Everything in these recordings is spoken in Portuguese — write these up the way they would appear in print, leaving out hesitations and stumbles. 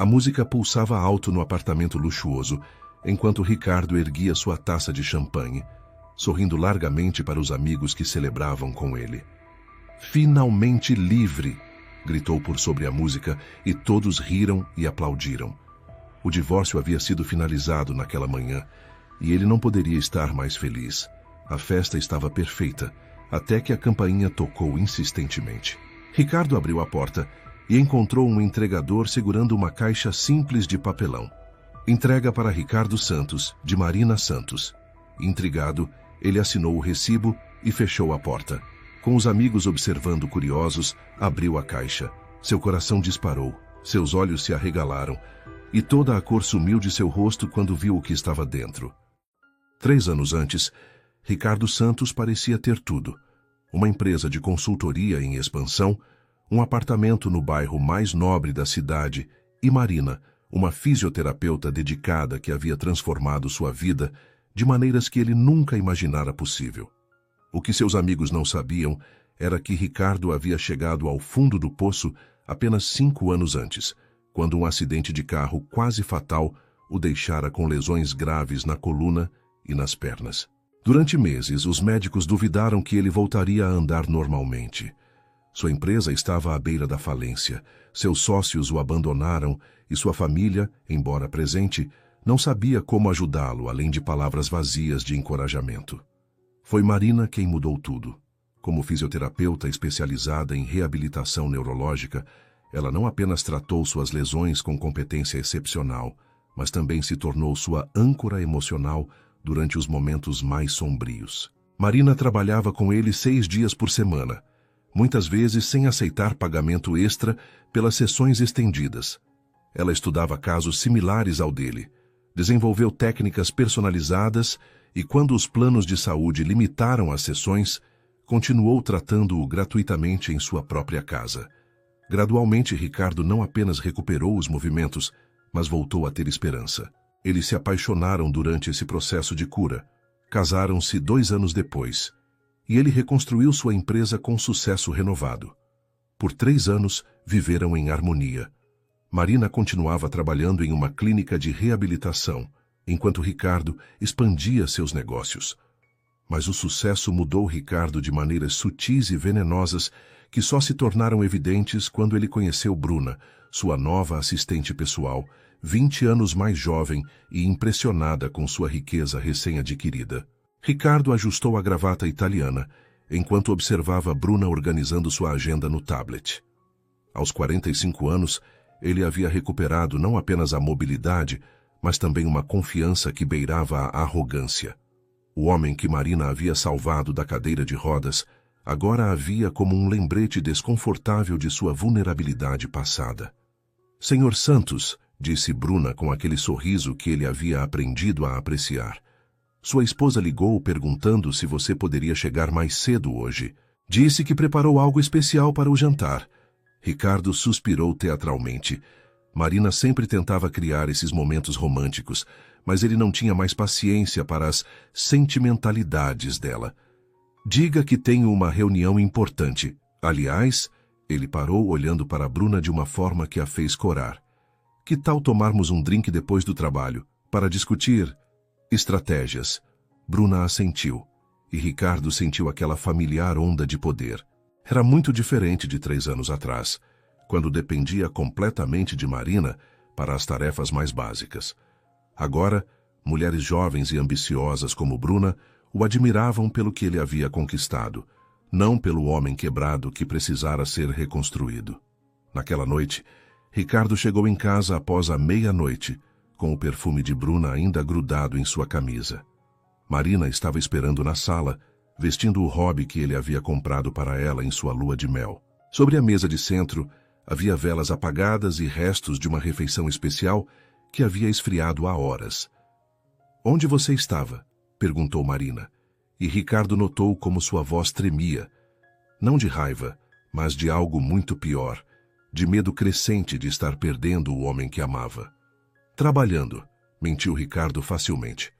A música pulsava alto no apartamento luxuoso, enquanto Ricardo erguia sua taça de champanhe, sorrindo largamente para os amigos que celebravam com ele. "Finalmente livre!" gritou por sobre a música, e todos riram e aplaudiram. O divórcio havia sido finalizado naquela manhã, e ele não poderia estar mais feliz. A festa estava perfeita, até que a campainha tocou insistentemente. Ricardo abriu a porta e encontrou um entregador segurando uma caixa simples de papelão. "Entrega para Ricardo Santos, de Marina Santos." Intrigado, ele assinou o recibo e fechou a porta. Com os amigos observando curiosos, abriu a caixa. Seu coração disparou, seus olhos se arregalaram, e toda a cor sumiu de seu rosto quando viu o que estava dentro. 3 anos antes, Ricardo Santos parecia ter tudo: uma empresa de consultoria em expansão, um apartamento no bairro mais nobre da cidade e Marina, uma fisioterapeuta dedicada que havia transformado sua vida de maneiras que ele nunca imaginara possível. O que seus amigos não sabiam era que Ricardo havia chegado ao fundo do poço apenas 5 anos antes, quando um acidente de carro quase fatal o deixara com lesões graves na coluna e nas pernas. Durante meses, os médicos duvidaram que ele voltaria a andar normalmente. Sua empresa estava à beira da falência, seus sócios o abandonaram e sua família, embora presente, não sabia como ajudá-lo, além de palavras vazias de encorajamento. Foi Marina quem mudou tudo. Como fisioterapeuta especializada em reabilitação neurológica, ela não apenas tratou suas lesões com competência excepcional, mas também se tornou sua âncora emocional durante os momentos mais sombrios. Marina trabalhava com ele 6 dias por semana, muitas vezes sem aceitar pagamento extra pelas sessões estendidas. Ela estudava casos similares ao dele, desenvolveu técnicas personalizadas e, quando os planos de saúde limitaram as sessões, continuou tratando-o gratuitamente em sua própria casa. Gradualmente, Ricardo não apenas recuperou os movimentos, mas voltou a ter esperança. Eles se apaixonaram durante esse processo de cura, casaram-se 2 anos depois, e ele reconstruiu sua empresa com sucesso renovado. Por 3 anos, viveram em harmonia. Marina continuava trabalhando em uma clínica de reabilitação, enquanto Ricardo expandia seus negócios. Mas o sucesso mudou Ricardo de maneiras sutis e venenosas que só se tornaram evidentes quando ele conheceu Bruna, sua nova assistente pessoal, 20 anos mais jovem e impressionada com sua riqueza recém-adquirida. Ricardo ajustou a gravata italiana, enquanto observava Bruna organizando sua agenda no tablet. Aos 45 anos, ele havia recuperado não apenas a mobilidade, mas também uma confiança que beirava a arrogância. O homem que Marina havia salvado da cadeira de rodas agora a via como um lembrete desconfortável de sua vulnerabilidade passada. "Senhor Santos", disse Bruna com aquele sorriso que ele havia aprendido a apreciar. "Sua esposa ligou perguntando se você poderia chegar mais cedo hoje. Disse que preparou algo especial para o jantar." Ricardo suspirou teatralmente. Marina sempre tentava criar esses momentos românticos, mas ele não tinha mais paciência para as sentimentalidades dela. "Diga que tenho uma reunião importante. Aliás," ele parou olhando para Bruna de uma forma que a fez corar. "Que tal tomarmos um drink depois do trabalho, para discutir estratégias?" Bruna assentiu, e Ricardo sentiu aquela familiar onda de poder. Era muito diferente de 3 anos atrás, quando dependia completamente de Marina para as tarefas mais básicas. Agora, mulheres jovens e ambiciosas como Bruna o admiravam pelo que ele havia conquistado, não pelo homem quebrado que precisara ser reconstruído. Naquela noite, Ricardo chegou em casa após a meia-noite, com o perfume de Bruna ainda grudado em sua camisa. Marina estava esperando na sala, vestindo o hobby que ele havia comprado para ela em sua lua de mel. Sobre a mesa de centro, havia velas apagadas e restos de uma refeição especial que havia esfriado há horas. "Onde você estava?" perguntou Marina, e Ricardo notou como sua voz tremia, não de raiva, mas de algo muito pior, de medo crescente de estar perdendo o homem que amava. "Trabalhando", mentiu Ricardo facilmente.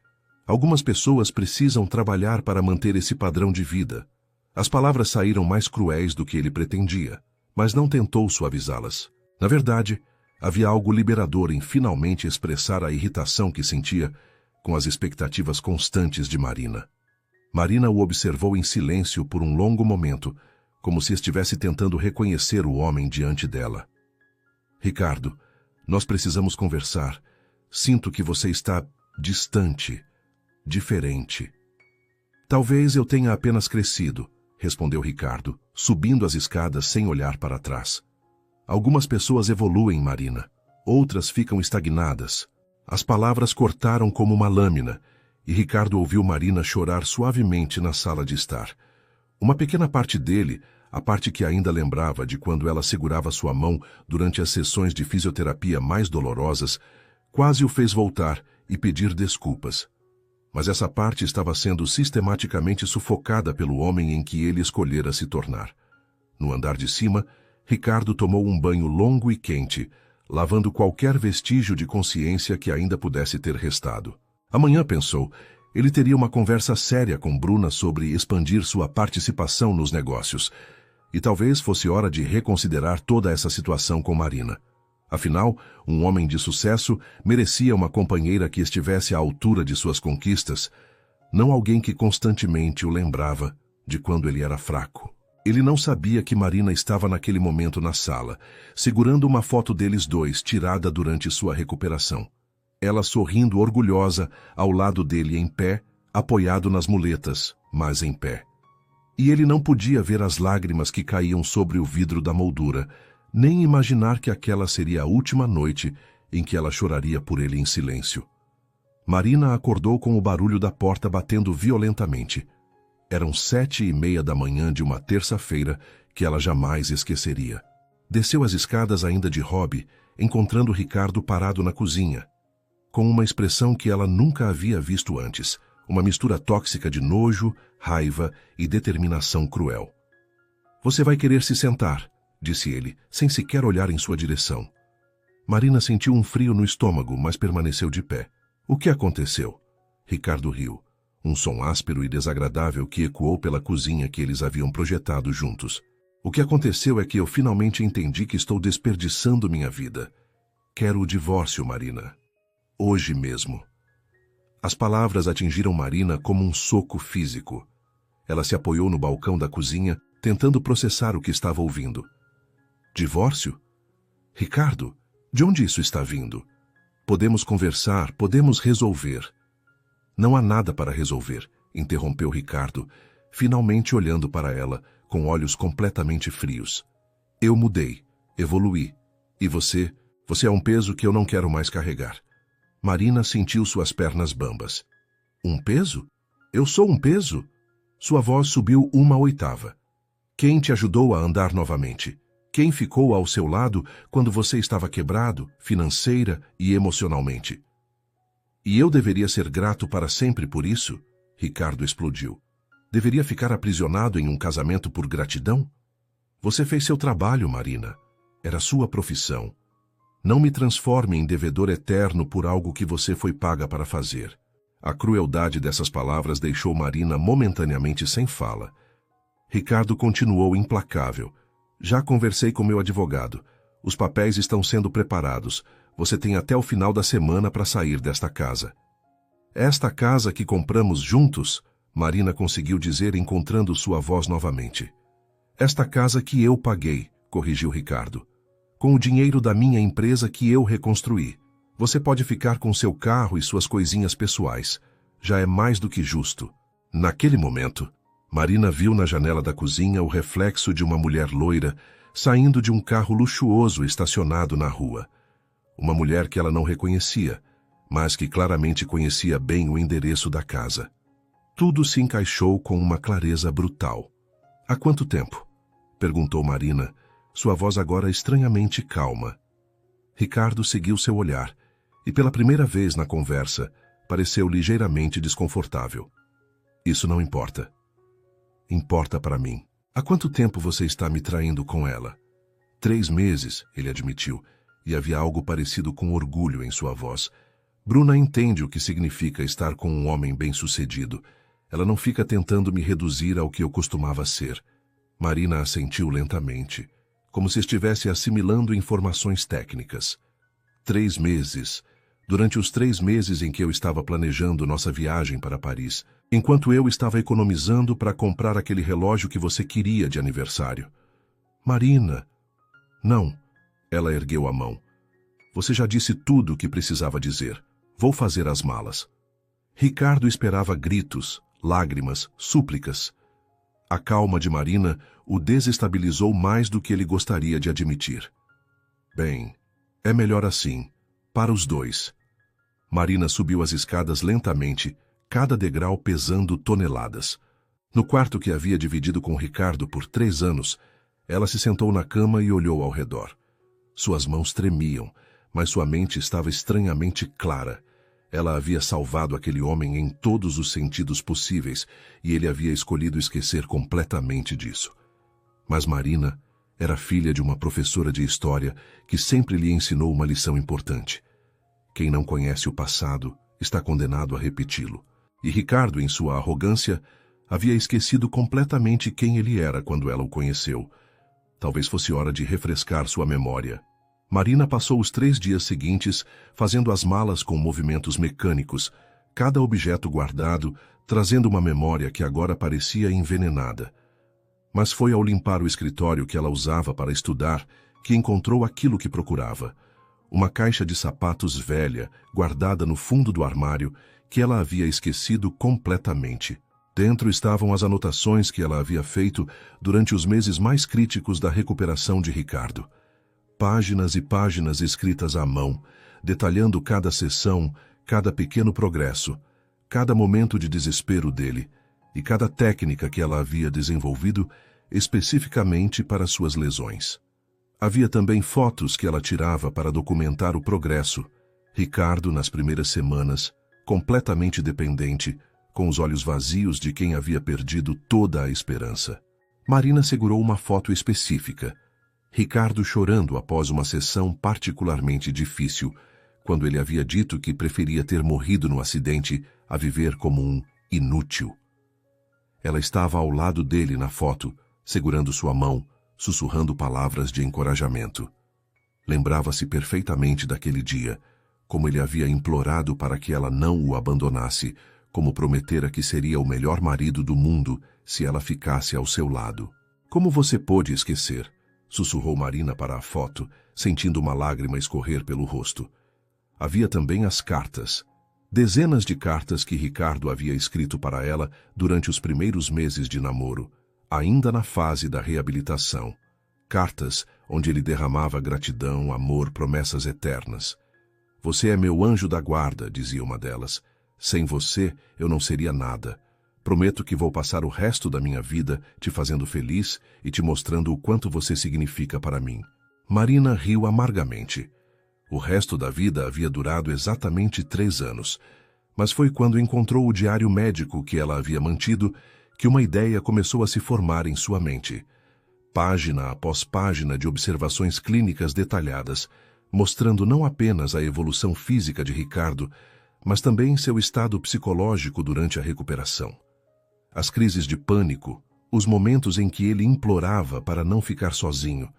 "Algumas pessoas precisam trabalhar para manter esse padrão de vida." As palavras saíram mais cruéis do que ele pretendia, mas não tentou suavizá-las. Na verdade, Havia algo liberador em finalmente expressar a irritação que sentia com as expectativas constantes de Marina. Marina o observou em silêncio por um longo momento, como se estivesse tentando reconhecer o homem diante dela. Ricardo, nós precisamos conversar. Sinto que você está distante, diferente. Talvez eu tenha apenas crescido, respondeu Ricardo, subindo as escadas sem olhar para trás. Algumas pessoas evoluem, Marina. Outras ficam estagnadas. As palavras cortaram como uma lâmina, e Ricardo ouviu Marina chorar suavemente na sala de estar. Uma pequena parte dele, a parte que ainda lembrava de quando ela segurava sua mão durante as sessões de fisioterapia mais dolorosas, quase o fez voltar e pedir desculpas. Mas essa parte estava sendo sistematicamente sufocada pelo homem em que ele escolhera se tornar. No andar de cima, Ricardo tomou um banho longo e quente, lavando qualquer vestígio de consciência que ainda pudesse ter restado. Amanhã, pensou, ele teria uma conversa séria com Bruna sobre expandir sua participação nos negócios, e talvez fosse hora de reconsiderar toda essa situação com Marina. Afinal, um homem de sucesso merecia uma companheira que estivesse à altura de suas conquistas, não alguém que constantemente o lembrava de quando ele era fraco. Ele não sabia que Marina estava naquele momento na sala, segurando uma foto deles dois tirada durante sua recuperação. Ela sorrindo orgulhosa ao lado dele em pé, apoiado nas muletas, mas em pé. E ele não podia ver as lágrimas que caíam sobre o vidro da moldura, nem imaginar que aquela seria a última noite em que ela choraria por ele em silêncio. Marina acordou com o barulho da porta batendo violentamente. Eram 7:30 da manhã de uma terça-feira que ela jamais esqueceria. Desceu as escadas ainda de hobby, encontrando Ricardo parado na cozinha, com uma expressão que ela nunca havia visto antes, uma mistura tóxica de nojo, raiva e determinação cruel. Você vai querer se sentar, disse ele, sem sequer olhar em sua direção. Marina sentiu um frio no estômago, mas permaneceu de pé. O que aconteceu? Ricardo riu. Um som áspero e desagradável que ecoou pela cozinha que eles haviam projetado juntos. O que aconteceu é que eu finalmente entendi que estou desperdiçando minha vida. Quero o divórcio, Marina. Hoje mesmo. As palavras atingiram Marina como um soco físico. Ela se apoiou no balcão da cozinha, tentando processar o que estava ouvindo. Divórcio? Ricardo, de onde isso está vindo? Podemos conversar, podemos resolver. Não há nada para resolver, interrompeu Ricardo, finalmente olhando para ela, com olhos completamente frios. Eu mudei, evoluí. E você é um peso que eu não quero mais carregar. Marina sentiu suas pernas bambas. Um peso? Eu sou um peso? Sua voz subiu 1/8. Quem te ajudou a andar novamente? Quem ficou ao seu lado quando você estava quebrado, financeira e emocionalmente? E eu deveria ser grato para sempre por isso? Ricardo explodiu. Deveria ficar aprisionado em um casamento por gratidão? Você fez seu trabalho, Marina. Era sua profissão. Não me transforme em devedor eterno por algo que você foi paga para fazer. A crueldade dessas palavras deixou Marina momentaneamente sem fala. Ricardo continuou implacável. Já conversei com meu advogado. Os papéis estão sendo preparados. Você tem até o final da semana para sair desta casa. Esta casa que compramos juntos, Marina conseguiu dizer encontrando sua voz novamente. Esta casa que eu paguei, corrigiu Ricardo. Com o dinheiro da minha empresa que eu reconstruí. Você pode ficar com seu carro e suas coisinhas pessoais. Já é mais do que justo. Naquele momento, Marina viu na janela da cozinha o reflexo de uma mulher loira saindo de um carro luxuoso estacionado na rua. Uma mulher que ela não reconhecia, mas que claramente conhecia bem o endereço da casa. Tudo se encaixou com uma clareza brutal. Há quanto tempo? Perguntou Marina, sua voz agora estranhamente calma. Ricardo seguiu seu olhar, e pela primeira vez na conversa, pareceu ligeiramente desconfortável. Isso não importa. Importa para mim. Há quanto tempo você está me traindo com ela? 3 meses, ele admitiu, e havia algo parecido com orgulho em sua voz. Bruna entende o que significa estar com um homem bem-sucedido. Ela não fica tentando me reduzir ao que eu costumava ser. Marina assentiu lentamente, como se estivesse assimilando informações técnicas. 3 meses. Durante os 3 meses em que eu estava planejando nossa viagem para Paris, enquanto eu estava economizando para comprar aquele relógio que você queria de aniversário. Marina. Não. Ela ergueu a mão. Você já disse tudo o que precisava dizer. Vou fazer as malas. Ricardo esperava gritos, lágrimas, súplicas. A calma de Marina o desestabilizou mais do que ele gostaria de admitir. Bem, é melhor assim, para os dois. Marina subiu as escadas lentamente, cada degrau pesando toneladas. No quarto que havia dividido com Ricardo por 3 anos, ela se sentou na cama e olhou ao redor. Suas mãos tremiam, mas sua mente estava estranhamente clara. Ela havia salvado aquele homem em todos os sentidos possíveis e ele havia escolhido esquecer completamente disso. Mas Marina era filha de uma professora de história que sempre lhe ensinou uma lição importante. Quem não conhece o passado está condenado a repeti-lo. E Ricardo, em sua arrogância, havia esquecido completamente quem ele era quando ela o conheceu. Talvez fosse hora de refrescar sua memória. Marina passou os 3 dias seguintes fazendo as malas com movimentos mecânicos, cada objeto guardado, trazendo uma memória que agora parecia envenenada. Mas foi ao limpar o escritório que ela usava para estudar que encontrou aquilo que procurava. Uma caixa de sapatos velha, guardada no fundo do armário, que ela havia esquecido completamente. Dentro estavam as anotações que ela havia feito durante os meses mais críticos da recuperação de Ricardo. Páginas e páginas escritas à mão, detalhando cada sessão, cada pequeno progresso, cada momento de desespero dele e cada técnica que ela havia desenvolvido especificamente para suas lesões. Havia também fotos que ela tirava para documentar o progresso. Ricardo, nas primeiras semanas, completamente dependente, com os olhos vazios de quem havia perdido toda a esperança. Marina segurou uma foto específica. Ricardo chorando após uma sessão particularmente difícil, quando ele havia dito que preferia ter morrido no acidente a viver como um inútil. Ela estava ao lado dele na foto, segurando sua mão, sussurrando palavras de encorajamento. Lembrava-se perfeitamente daquele dia, como ele havia implorado para que ela não o abandonasse, como prometera que seria o melhor marido do mundo se ela ficasse ao seu lado. Como você pôde esquecer? Sussurrou Marina para a foto, sentindo uma lágrima escorrer pelo rosto. Havia também as cartas. Dezenas de cartas que Ricardo havia escrito para ela durante os primeiros meses de namoro, ainda na fase da reabilitação. Cartas onde ele derramava gratidão, amor, promessas eternas. Você é meu anjo da guarda, dizia uma delas. Sem você, eu não seria nada. Prometo que vou passar o resto da minha vida te fazendo feliz e te mostrando o quanto você significa para mim. Marina riu amargamente. O resto da vida havia durado exatamente 3 anos, mas foi quando encontrou o diário médico que ela havia mantido que uma ideia começou a se formar em sua mente. Página após página de observações clínicas detalhadas, mostrando não apenas a evolução física de Ricardo, mas também seu estado psicológico durante a recuperação. As crises de pânico, os momentos em que ele implorava para não ficar sozinho,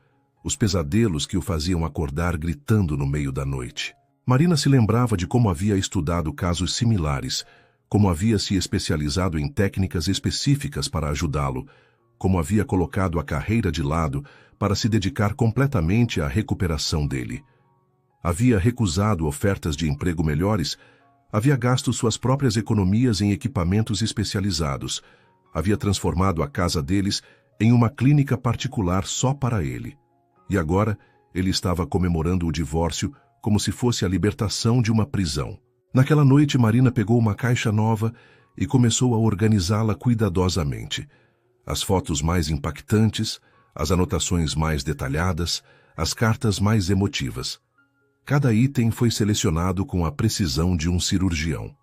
os pesadelos que o faziam acordar gritando no meio da noite. Marina se lembrava de como havia estudado casos similares, como havia se especializado em técnicas específicas para ajudá-lo, como havia colocado a carreira de lado para se dedicar completamente à recuperação dele. Havia recusado ofertas de emprego melhores, havia gasto suas próprias economias em equipamentos especializados, havia transformado a casa deles em uma clínica particular só para ele. E agora ele estava comemorando o divórcio como se fosse a libertação de uma prisão. Naquela noite, Marina pegou uma caixa nova e começou a organizá-la cuidadosamente. As fotos mais impactantes, as anotações mais detalhadas, as cartas mais emotivas. Cada item foi selecionado com a precisão de um cirurgião.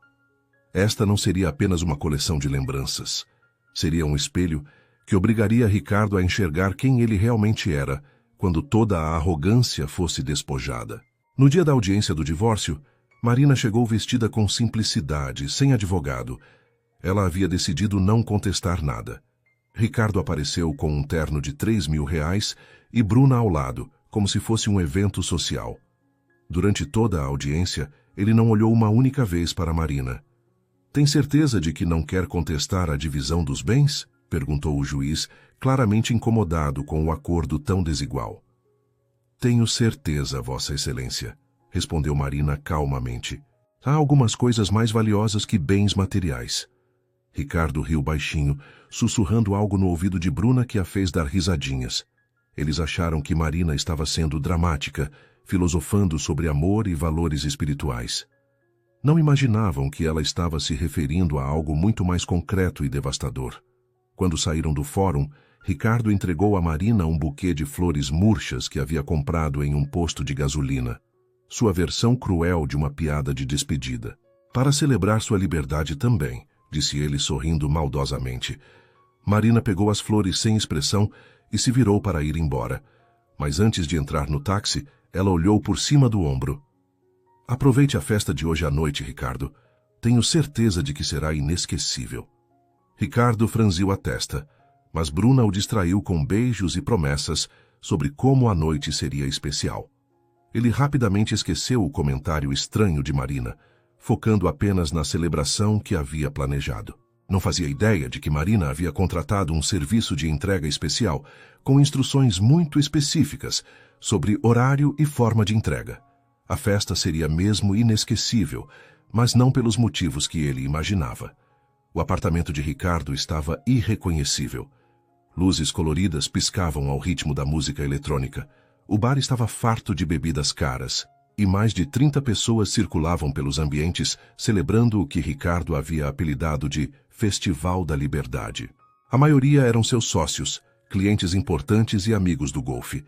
Esta não seria apenas uma coleção de lembranças. Seria um espelho que obrigaria Ricardo a enxergar quem ele realmente era, quando toda a arrogância fosse despojada. No dia da audiência do divórcio, Marina chegou vestida com simplicidade, sem advogado. Ela havia decidido não contestar nada. Ricardo apareceu com um terno de R$3.000 e Bruna ao lado, como se fosse um evento social. Durante toda a audiência, ele não olhou uma única vez para Marina. Tem certeza de que não quer contestar a divisão dos bens? Perguntou o juiz, claramente incomodado com o acordo tão desigual. Tenho certeza, Vossa Excelência, respondeu Marina calmamente. Há algumas coisas mais valiosas que bens materiais. Ricardo riu baixinho, sussurrando algo no ouvido de Bruna que a fez dar risadinhas. Eles acharam que Marina estava sendo dramática, filosofando sobre amor e valores espirituais. Não imaginavam que ela estava se referindo a algo muito mais concreto e devastador. Quando saíram do fórum, Ricardo entregou a Marina um buquê de flores murchas que havia comprado em um posto de gasolina. Sua versão cruel de uma piada de despedida. Para celebrar sua liberdade também, disse ele sorrindo maldosamente. Marina pegou as flores sem expressão e se virou para ir embora. Mas antes de entrar no táxi, ela olhou por cima do ombro. Aproveite a festa de hoje à noite, Ricardo. Tenho certeza de que será inesquecível. Ricardo franziu a testa, mas Bruna o distraiu com beijos e promessas sobre como a noite seria especial. Ele rapidamente esqueceu o comentário estranho de Marina, focando apenas na celebração que havia planejado. Não fazia ideia de que Marina havia contratado um serviço de entrega especial, com instruções muito específicas sobre horário e forma de entrega. A festa seria mesmo inesquecível, mas não pelos motivos que ele imaginava. O apartamento de Ricardo estava irreconhecível. Luzes coloridas piscavam ao ritmo da música eletrônica. O bar estava farto de bebidas caras, e mais de 30 pessoas circulavam pelos ambientes celebrando o que Ricardo havia apelidado de Festival da Liberdade. A maioria eram seus sócios, clientes importantes e amigos do golfe.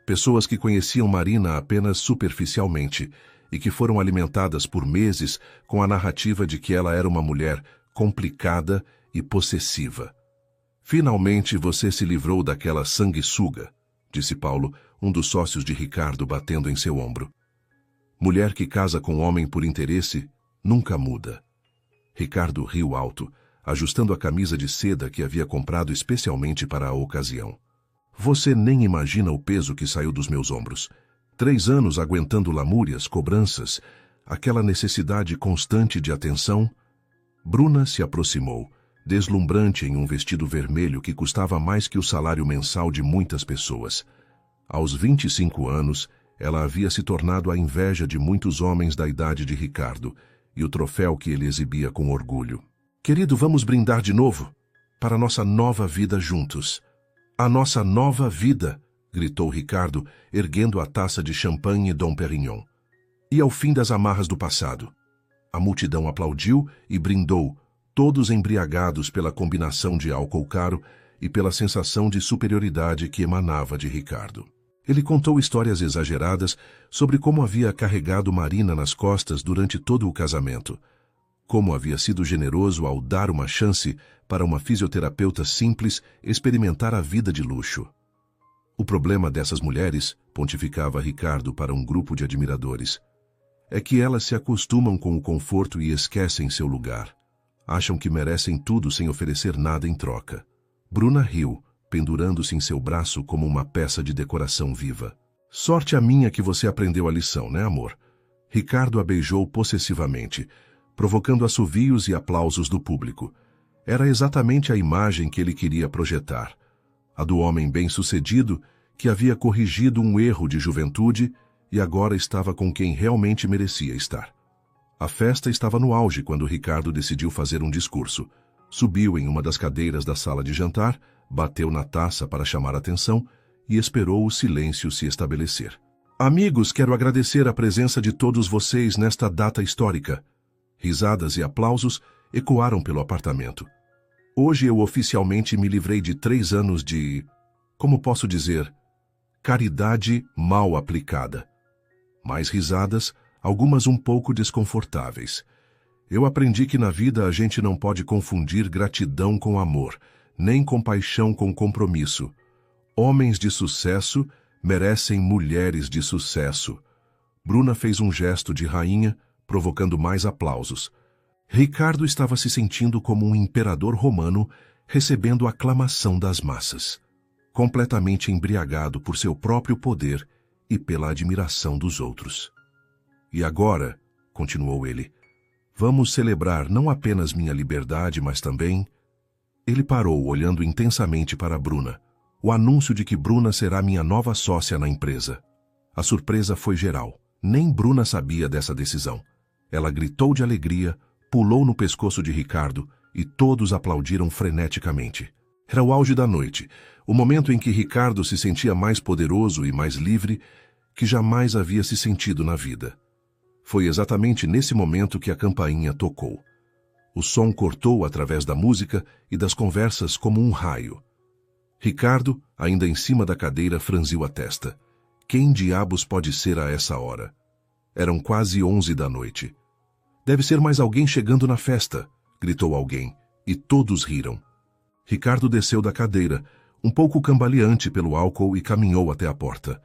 Pessoas que conheciam Marina apenas superficialmente e que foram alimentadas por meses com a narrativa de que ela era uma mulher complicada e possessiva. Finalmente você se livrou daquela sanguessuga, disse Paulo, um dos sócios de Ricardo, batendo em seu ombro. Mulher que casa com homem por interesse nunca muda. Ricardo riu alto, ajustando a camisa de seda que havia comprado especialmente para a ocasião. Você nem imagina o peso que saiu dos meus ombros. 3 anos aguentando lamúrias, cobranças, aquela necessidade constante de atenção. Bruna se aproximou, deslumbrante em um vestido vermelho que custava mais que o salário mensal de muitas pessoas. Aos 25 anos, ela havia se tornado a inveja de muitos homens da idade de Ricardo e o troféu que ele exibia com orgulho. Querido, vamos brindar de novo para nossa nova vida juntos. A nossa nova vida, gritou Ricardo, erguendo a taça de champanhe Dom Perignon. E ao fim das amarras do passado. A multidão aplaudiu e brindou, todos embriagados pela combinação de álcool caro e pela sensação de superioridade que emanava de Ricardo. Ele contou histórias exageradas sobre como havia carregado Marina nas costas durante todo o casamento, como havia sido generoso ao dar uma chance para uma fisioterapeuta simples experimentar a vida de luxo. O problema dessas mulheres, pontificava Ricardo para um grupo de admiradores, é que elas se acostumam com o conforto e esquecem seu lugar. Acham que merecem tudo sem oferecer nada em troca. Bruna riu, pendurando-se em seu braço como uma peça de decoração viva. Sorte a minha que você aprendeu a lição, né, amor? Ricardo a beijou possessivamente, provocando assovios e aplausos do público. Era exatamente a imagem que ele queria projetar. A do homem bem-sucedido que havia corrigido um erro de juventude e agora estava com quem realmente merecia estar. A festa estava no auge quando Ricardo decidiu fazer um discurso. Subiu em uma das cadeiras da sala de jantar, bateu na taça para chamar a atenção e esperou o silêncio se estabelecer. Amigos, quero agradecer a presença de todos vocês nesta data histórica. Risadas e aplausos ecoaram pelo apartamento. Hoje eu oficialmente me livrei de 3 anos de, como posso dizer, caridade mal aplicada. Mais risadas, algumas um pouco desconfortáveis. Eu aprendi que na vida a gente não pode confundir gratidão com amor, nem compaixão com compromisso. Homens de sucesso merecem mulheres de sucesso. Bruna fez um gesto de rainha, provocando mais aplausos. Ricardo estava se sentindo como um imperador romano recebendo a aclamação das massas, completamente embriagado por seu próprio poder e pela admiração dos outros. E agora, continuou ele, vamos celebrar não apenas minha liberdade, mas também... Ele parou, olhando intensamente para Bruna. O anúncio de que Bruna será minha nova sócia na empresa. A surpresa foi geral. Nem Bruna sabia dessa decisão. Ela gritou de alegria, pulou no pescoço de Ricardo e todos aplaudiram freneticamente. Era o auge da noite, o momento em que Ricardo se sentia mais poderoso e mais livre que jamais havia se sentido na vida. Foi exatamente nesse momento que a campainha tocou. O som cortou através da música e das conversas como um raio. Ricardo, ainda em cima da cadeira, franziu a testa. Quem diabos pode ser a essa hora? Eram quase 11 da noite. Deve ser mais alguém chegando na festa, gritou alguém, e todos riram. Ricardo desceu da cadeira, um pouco cambaleante pelo álcool, e caminhou até a porta.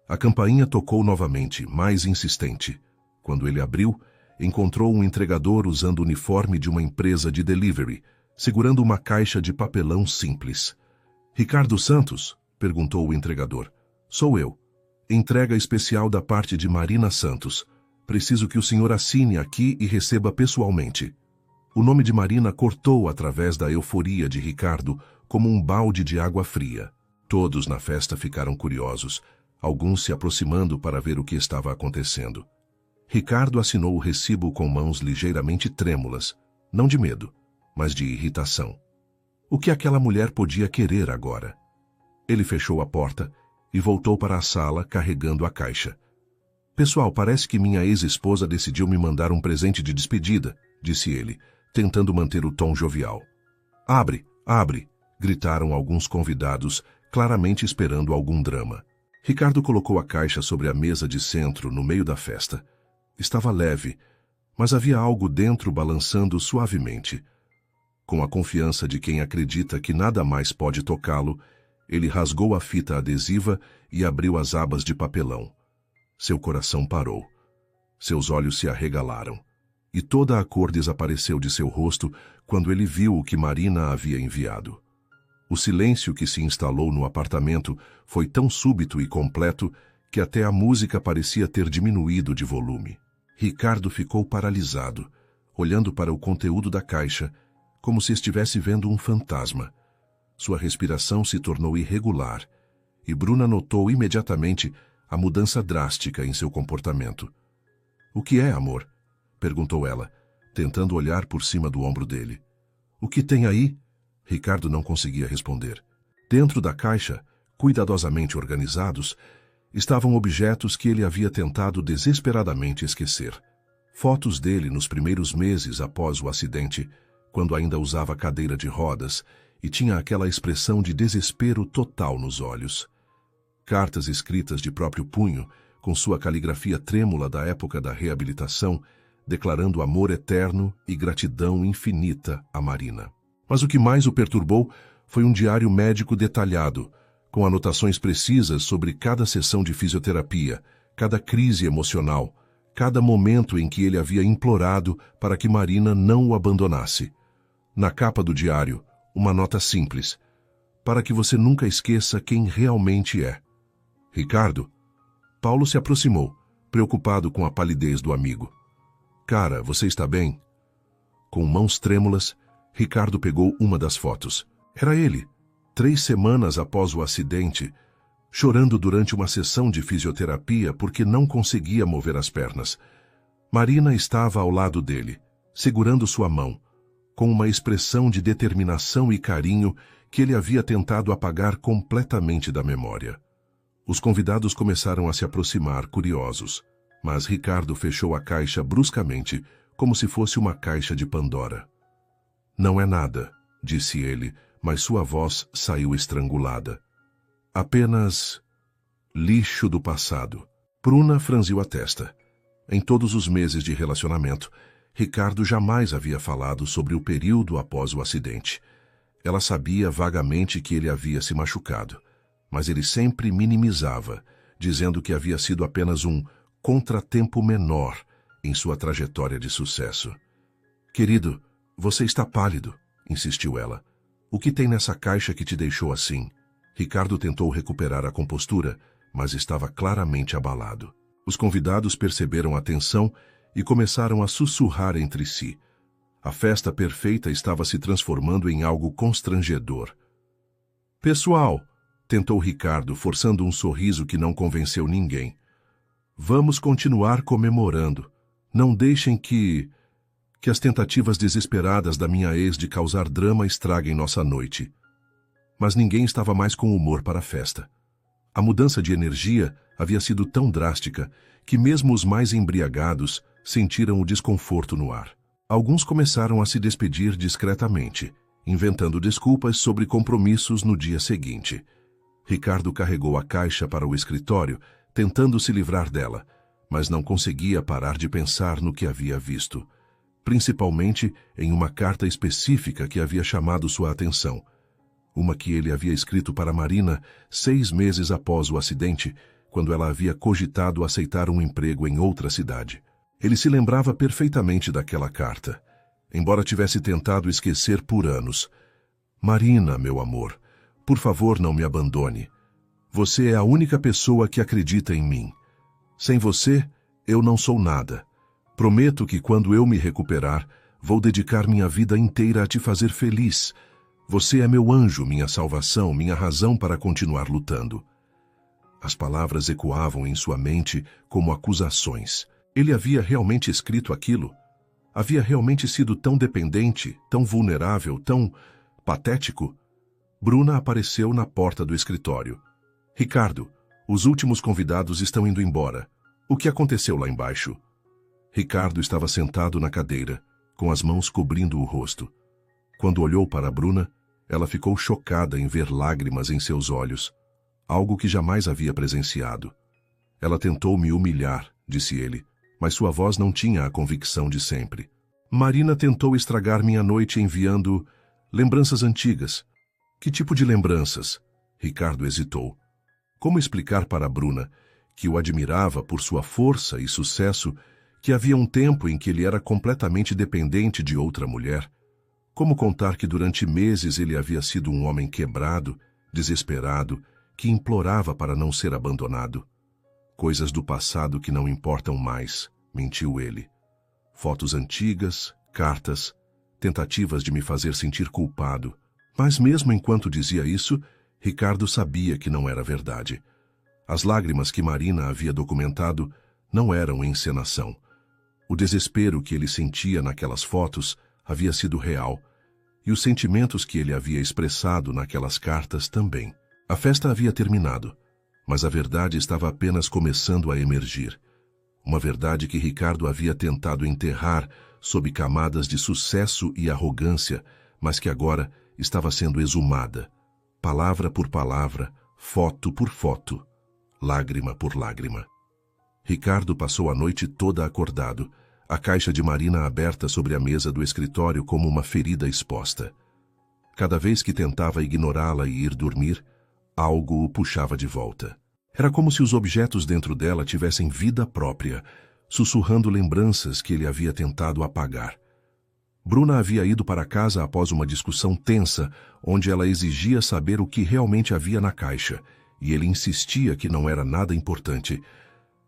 A campainha tocou novamente, mais insistente. Quando ele abriu, encontrou um entregador usando o uniforme de uma empresa de delivery, segurando uma caixa de papelão simples. Ricardo Santos? Perguntou o entregador. Sou eu. Entrega especial da parte de Marina Santos. Preciso que o senhor assine aqui e receba pessoalmente. O nome de Marina cortou através da euforia de Ricardo como um balde de água fria. Todos na festa ficaram curiosos, alguns se aproximando para ver o que estava acontecendo. Ricardo assinou o recibo com mãos ligeiramente trêmulas, não de medo, mas de irritação. O que aquela mulher podia querer agora? Ele fechou a porta e voltou para a sala carregando a caixa. Pessoal, parece que minha ex-esposa decidiu me mandar um presente de despedida, disse ele, tentando manter o tom jovial. Abre, abre, gritaram alguns convidados, claramente esperando algum drama. Ricardo colocou a caixa sobre a mesa de centro no meio da festa. Estava leve, mas havia algo dentro balançando suavemente. Com a confiança de quem acredita que nada mais pode tocá-lo, ele rasgou a fita adesiva e abriu as abas de papelão. Seu coração parou. Seus olhos se arregalaram. E toda a cor desapareceu de seu rosto quando ele viu o que Marina havia enviado. O silêncio que se instalou no apartamento foi tão súbito e completo que até a música parecia ter diminuído de volume. Ricardo ficou paralisado, olhando para o conteúdo da caixa, como se estivesse vendo um fantasma. Sua respiração se tornou irregular, e Bruna notou imediatamente a mudança drástica em seu comportamento. — O que é, amor? Perguntou ela, tentando olhar por cima do ombro dele. — O que tem aí? Ricardo não conseguia responder. Dentro da caixa, cuidadosamente organizados, estavam objetos que ele havia tentado desesperadamente esquecer. Fotos dele nos primeiros meses após o acidente, quando ainda usava cadeira de rodas e tinha aquela expressão de desespero total nos olhos. Cartas escritas de próprio punho, com sua caligrafia trêmula da época da reabilitação, declarando amor eterno e gratidão infinita a Marina. Mas o que mais o perturbou foi um diário médico detalhado, com anotações precisas sobre cada sessão de fisioterapia, cada crise emocional, cada momento em que ele havia implorado para que Marina não o abandonasse. Na capa do diário, uma nota simples, para que você nunca esqueça quem realmente é. Ricardo? Paulo se aproximou, preocupado com a palidez do amigo. Cara, você está bem? Com mãos trêmulas, Ricardo pegou uma das fotos. Era ele, 3 semanas após o acidente, chorando durante uma sessão de fisioterapia porque não conseguia mover as pernas. Marina estava ao lado dele, segurando sua mão, com uma expressão de determinação e carinho que ele havia tentado apagar completamente da memória. Os convidados começaram a se aproximar, curiosos, mas Ricardo fechou a caixa bruscamente, como se fosse uma caixa de Pandora. Não é nada, disse ele, mas sua voz saiu estrangulada. Apenas lixo do passado. Bruna franziu a testa. Em todos os meses de relacionamento, Ricardo jamais havia falado sobre o período após o acidente. Ela sabia vagamente que ele havia se machucado, mas ele sempre minimizava, dizendo que havia sido apenas um contratempo menor em sua trajetória de sucesso. Querido, você está pálido, insistiu ela. O que tem nessa caixa que te deixou assim? Ricardo tentou recuperar a compostura, mas estava claramente abalado. Os convidados perceberam a tensão e começaram a sussurrar entre si. A festa perfeita estava se transformando em algo constrangedor. Pessoal, tentou Ricardo, forçando um sorriso que não convenceu ninguém. Vamos continuar comemorando. Não deixem que as tentativas desesperadas da minha ex de causar drama estraguem nossa noite. Mas ninguém estava mais com humor para a festa. A mudança de energia havia sido tão drástica que mesmo os mais embriagados sentiram o desconforto no ar. Alguns começaram a se despedir discretamente, inventando desculpas sobre compromissos no dia seguinte. Ricardo carregou a caixa para o escritório, tentando se livrar dela, mas não conseguia parar de pensar no que havia visto, principalmente em uma carta específica que havia chamado sua atenção. Uma que ele havia escrito para Marina 6 meses após o acidente, quando ela havia cogitado aceitar um emprego em outra cidade. Ele se lembrava perfeitamente daquela carta, embora tivesse tentado esquecer por anos. Marina, meu amor, por favor não me abandone. Você é a única pessoa que acredita em mim. Sem você, eu não sou nada. Prometo que quando eu me recuperar, vou dedicar minha vida inteira a te fazer feliz. Você é meu anjo, minha salvação, minha razão para continuar lutando. As palavras ecoavam em sua mente como acusações. Ele havia realmente escrito aquilo? Havia realmente sido tão dependente, tão vulnerável, tão patético? Bruna apareceu na porta do escritório. Ricardo, os últimos convidados estão indo embora. O que aconteceu lá embaixo? Ricardo estava sentado na cadeira, com as mãos cobrindo o rosto. Quando olhou para Bruna, ela ficou chocada em ver lágrimas em seus olhos, algo que jamais havia presenciado. Ela tentou me humilhar, disse ele, mas sua voz não tinha a convicção de sempre. Marina tentou estragar minha noite enviando lembranças antigas. Que tipo de lembranças? Ricardo hesitou. Como explicar para Bruna, que o admirava por sua força e sucesso, que havia um tempo em que ele era completamente dependente de outra mulher? Como contar que durante meses ele havia sido um homem quebrado, desesperado, que implorava para não ser abandonado? Coisas do passado que não importam mais, mentiu ele. Fotos antigas, cartas, tentativas de me fazer sentir culpado. Mas mesmo enquanto dizia isso, Ricardo sabia que não era verdade. As lágrimas que Marina havia documentado não eram encenação. O desespero que ele sentia naquelas fotos havia sido real, e os sentimentos que ele havia expressado naquelas cartas também. A festa havia terminado, mas a verdade estava apenas começando a emergir. Uma verdade que Ricardo havia tentado enterrar sob camadas de sucesso e arrogância, mas que agora estava sendo exumada, palavra por palavra, foto por foto, lágrima por lágrima. Ricardo passou a noite toda acordado, a caixa de Marina aberta sobre a mesa do escritório como uma ferida exposta. Cada vez que tentava ignorá-la e ir dormir, algo o puxava de volta. Era como se os objetos dentro dela tivessem vida própria, sussurrando lembranças que ele havia tentado apagar. Bruna havia ido para casa após uma discussão tensa, onde ela exigia saber o que realmente havia na caixa, e ele insistia que não era nada importante.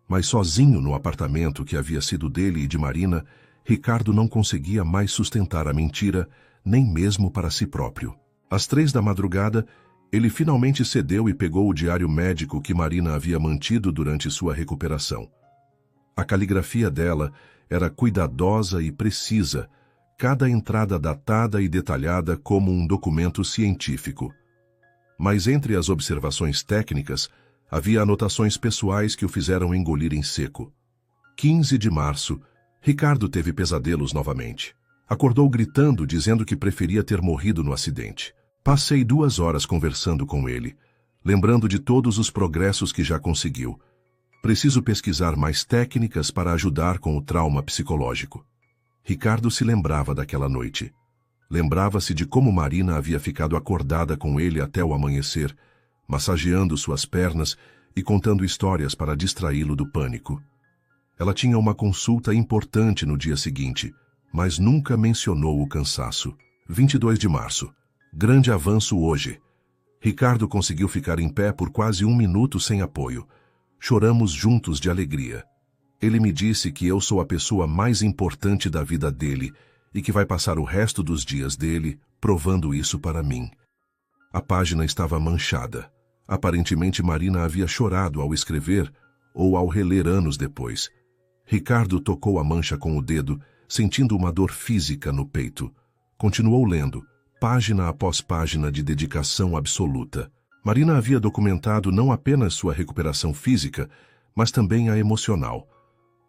Mas sozinho no apartamento que havia sido dele e de Marina, Ricardo não conseguia mais sustentar a mentira, nem mesmo para si próprio. Às 3 da madrugada, ele finalmente cedeu e pegou o diário médico que Marina havia mantido durante sua recuperação. A caligrafia dela era cuidadosa e precisa, cada entrada datada e detalhada como um documento científico. Mas entre as observações técnicas, havia anotações pessoais que o fizeram engolir em seco. 15 de março, Ricardo teve pesadelos novamente. Acordou gritando, dizendo que preferia ter morrido no acidente. Passei 2 horas conversando com ele, lembrando de todos os progressos que já conseguiu. Preciso pesquisar mais técnicas para ajudar com o trauma psicológico. Ricardo se lembrava daquela noite. Lembrava-se de como Marina havia ficado acordada com ele até o amanhecer, massageando suas pernas e contando histórias para distraí-lo do pânico. Ela tinha uma consulta importante no dia seguinte, mas nunca mencionou o cansaço. 22 de março. Grande avanço hoje. Ricardo conseguiu ficar em pé por quase 1 minuto sem apoio. Choramos juntos de alegria. Ele me disse que eu sou a pessoa mais importante da vida dele e que vai passar o resto dos dias dele provando isso para mim. A página estava manchada. Aparentemente Marina havia chorado ao escrever ou ao reler anos depois. Ricardo tocou a mancha com o dedo, sentindo uma dor física no peito. Continuou lendo, página após página de dedicação absoluta. Marina havia documentado não apenas sua recuperação física, mas também a emocional.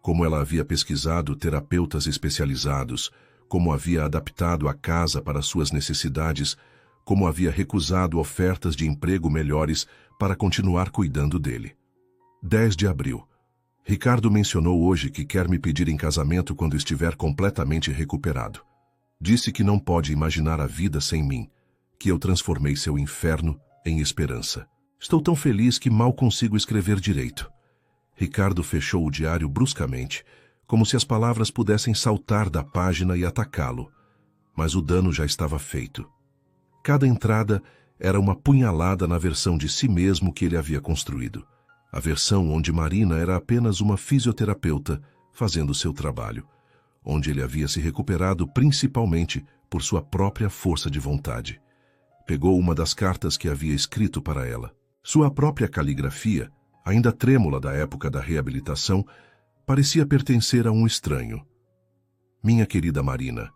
Como ela havia pesquisado terapeutas especializados, como havia adaptado a casa para suas necessidades, como havia recusado ofertas de emprego melhores para continuar cuidando dele. 10 de abril. Ricardo mencionou hoje que quer me pedir em casamento quando estiver completamente recuperado. Disse que não pode imaginar a vida sem mim, que eu transformei seu inferno em esperança. Estou tão feliz que mal consigo escrever direito. Ricardo fechou o diário bruscamente, como se as palavras pudessem saltar da página e atacá-lo. Mas o dano já estava feito. Cada entrada era uma punhalada na versão de si mesmo que ele havia construído. A versão onde Marina era apenas uma fisioterapeuta fazendo seu trabalho, onde ele havia se recuperado principalmente por sua própria força de vontade. Pegou uma das cartas que havia escrito para ela. Sua própria caligrafia, ainda trêmula da época da reabilitação, parecia pertencer a um estranho. Minha querida Marina,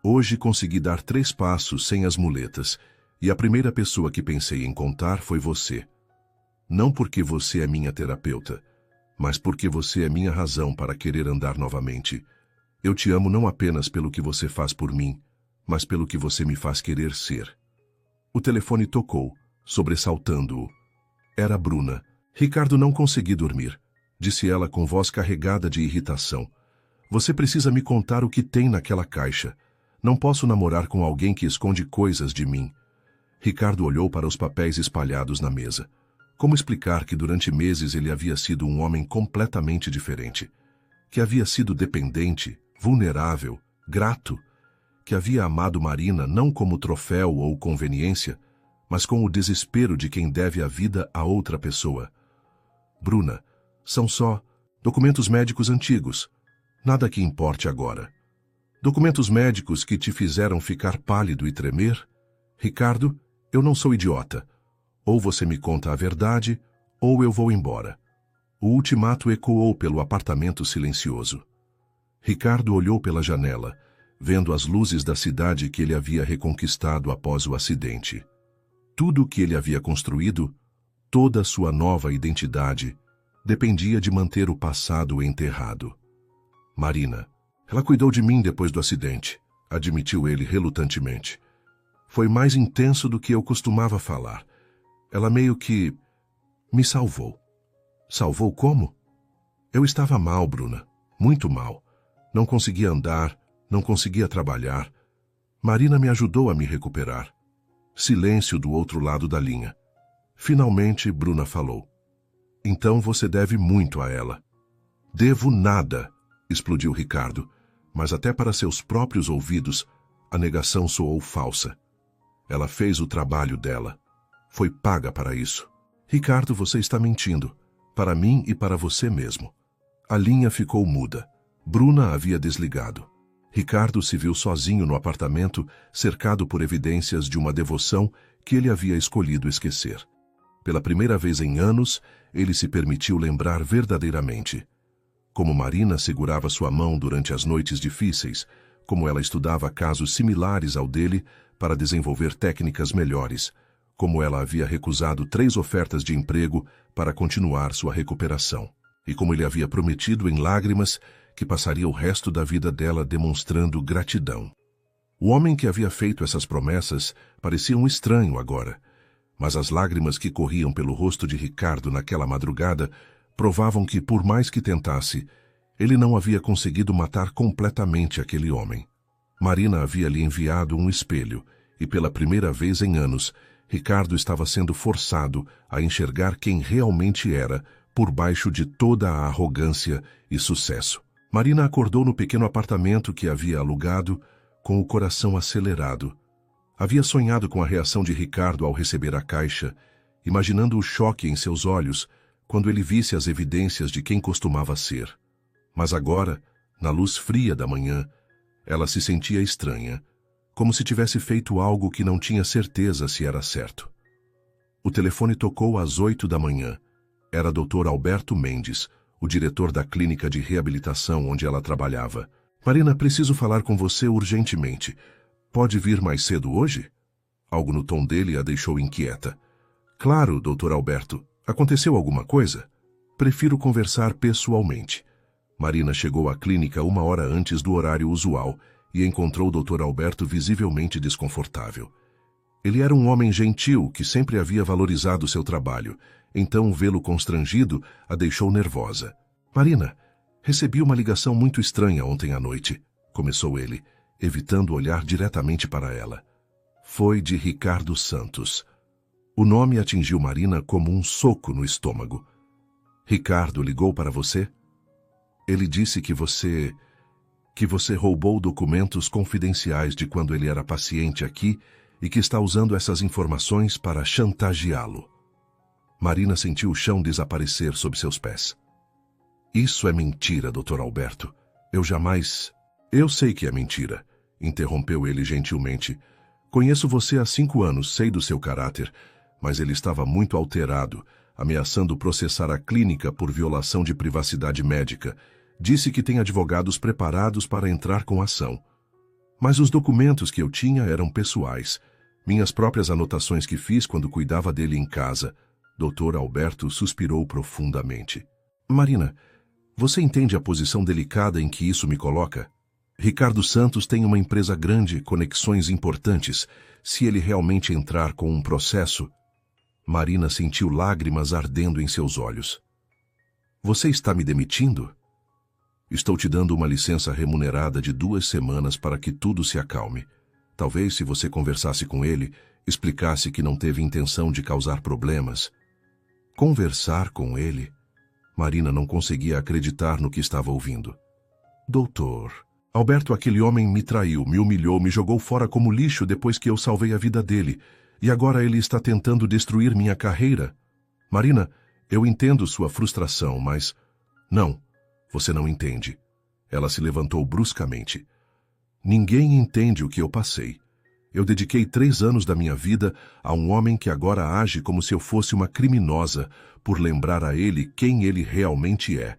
hoje consegui dar 3 passos sem as muletas, e a primeira pessoa que pensei em contar foi você. Não porque você é minha terapeuta, mas porque você é minha razão para querer andar novamente. Eu te amo não apenas pelo que você faz por mim, mas pelo que você me faz querer ser. O telefone tocou, sobressaltando-o. Era Bruna. Ricardo, não consegui dormir, disse ela com voz carregada de irritação. Você precisa me contar o que tem naquela caixa. Não posso namorar com alguém que esconde coisas de mim. Ricardo olhou para os papéis espalhados na mesa. Como explicar que durante meses ele havia sido um homem completamente diferente? Que havia sido dependente, vulnerável, grato? Que havia amado Marina não como troféu ou conveniência, mas com o desespero de quem deve a vida a outra pessoa? Bruna, são só documentos médicos antigos. Nada que importe agora. Documentos médicos que te fizeram ficar pálido e tremer? Ricardo, eu não sou idiota. Ou você me conta a verdade, ou eu vou embora. O ultimato ecoou pelo apartamento silencioso. Ricardo olhou pela janela, vendo as luzes da cidade que ele havia reconquistado após o acidente. Tudo o que ele havia construído, toda a sua nova identidade, dependia de manter o passado enterrado. Marina, ela cuidou de mim depois do acidente, admitiu ele relutantemente. Foi mais intenso do que eu costumava falar. Ela meio que me salvou. Salvou como? Eu estava mal, Bruna, muito mal. Não conseguia andar, não conseguia trabalhar. Marina me ajudou a me recuperar. Silêncio do outro lado da linha. Finalmente, Bruna falou. Então você deve muito a ela. Devo nada, explodiu Ricardo, mas até para seus próprios ouvidos, a negação soou falsa. Ela fez o trabalho dela. Foi paga para isso. Ricardo, você está mentindo. Para mim e para você mesmo. A linha ficou muda. Bruna havia desligado. Ricardo se viu sozinho no apartamento, cercado por evidências de uma devoção que ele havia escolhido esquecer. Pela primeira vez em anos, ele se permitiu lembrar verdadeiramente. Como Marina segurava sua mão durante as noites difíceis, como ela estudava casos similares ao dele para desenvolver técnicas melhores, como ela havia recusado 3 ofertas de emprego para continuar sua recuperação, e como ele havia prometido em lágrimas que passaria o resto da vida dela demonstrando gratidão. O homem que havia feito essas promessas parecia um estranho agora, mas as lágrimas que corriam pelo rosto de Ricardo naquela madrugada provavam que, por mais que tentasse, ele não havia conseguido matar completamente aquele homem. Marina havia lhe enviado um espelho, e pela primeira vez em anos, Ricardo estava sendo forçado a enxergar quem realmente era por baixo de toda a arrogância e sucesso. Marina acordou no pequeno apartamento que havia alugado, com o coração acelerado. Havia sonhado com a reação de Ricardo ao receber a caixa, imaginando o choque em seus olhos, quando ele visse as evidências de quem costumava ser. Mas agora, na luz fria da manhã, ela se sentia estranha, como se tivesse feito algo que não tinha certeza se era certo. O telefone tocou às 8 da manhã. Era Dr. Alberto Mendes, o diretor da clínica de reabilitação onde ela trabalhava. Marina, preciso falar com você urgentemente. Pode vir mais cedo hoje? Algo no tom dele a deixou inquieta. Claro, Dr. Alberto. Aconteceu alguma coisa? Prefiro conversar pessoalmente. Marina chegou à clínica 1 hora antes do horário usual e encontrou o Dr. Alberto visivelmente desconfortável. Ele era um homem gentil que sempre havia valorizado seu trabalho, então vê-lo constrangido a deixou nervosa. Marina, recebi uma ligação muito estranha ontem à noite, começou ele, evitando olhar diretamente para ela. Foi de Ricardo Santos. O nome atingiu Marina como um soco no estômago. Ricardo ligou para você? Ele disse que você roubou documentos confidenciais de quando ele era paciente aqui e que está usando essas informações para chantageá-lo. Marina sentiu o chão desaparecer sob seus pés. Isso é mentira, Dr. Alberto. Eu jamais... Eu sei que é mentira, interrompeu ele gentilmente. Conheço você há 5 anos, sei do seu caráter, mas ele estava muito alterado, ameaçando processar a clínica por violação de privacidade médica. Disse que tem advogados preparados para entrar com ação. Mas os documentos que eu tinha eram pessoais, minhas próprias anotações que fiz quando cuidava dele em casa. Dr. Alberto suspirou profundamente. Marina, você entende a posição delicada em que isso me coloca? Ricardo Santos tem uma empresa grande, conexões importantes. Se ele realmente entrar com um processo... Marina sentiu lágrimas ardendo em seus olhos. Você está me demitindo? Estou te dando uma licença remunerada de 2 semanas para que tudo se acalme. Talvez se você conversasse com ele, explicasse que não teve intenção de causar problemas. Conversar com ele? Marina não conseguia acreditar no que estava ouvindo. Doutor, Alberto, aquele homem me traiu, me humilhou, me jogou fora como lixo depois que eu salvei a vida dele. E agora ele está tentando destruir minha carreira. Marina, eu entendo sua frustração, mas... Não, você não entende. Ela se levantou bruscamente. Ninguém entende o que eu passei. Eu dediquei 3 anos da minha vida a um homem que agora age como se eu fosse uma criminosa, por lembrar a ele quem ele realmente é.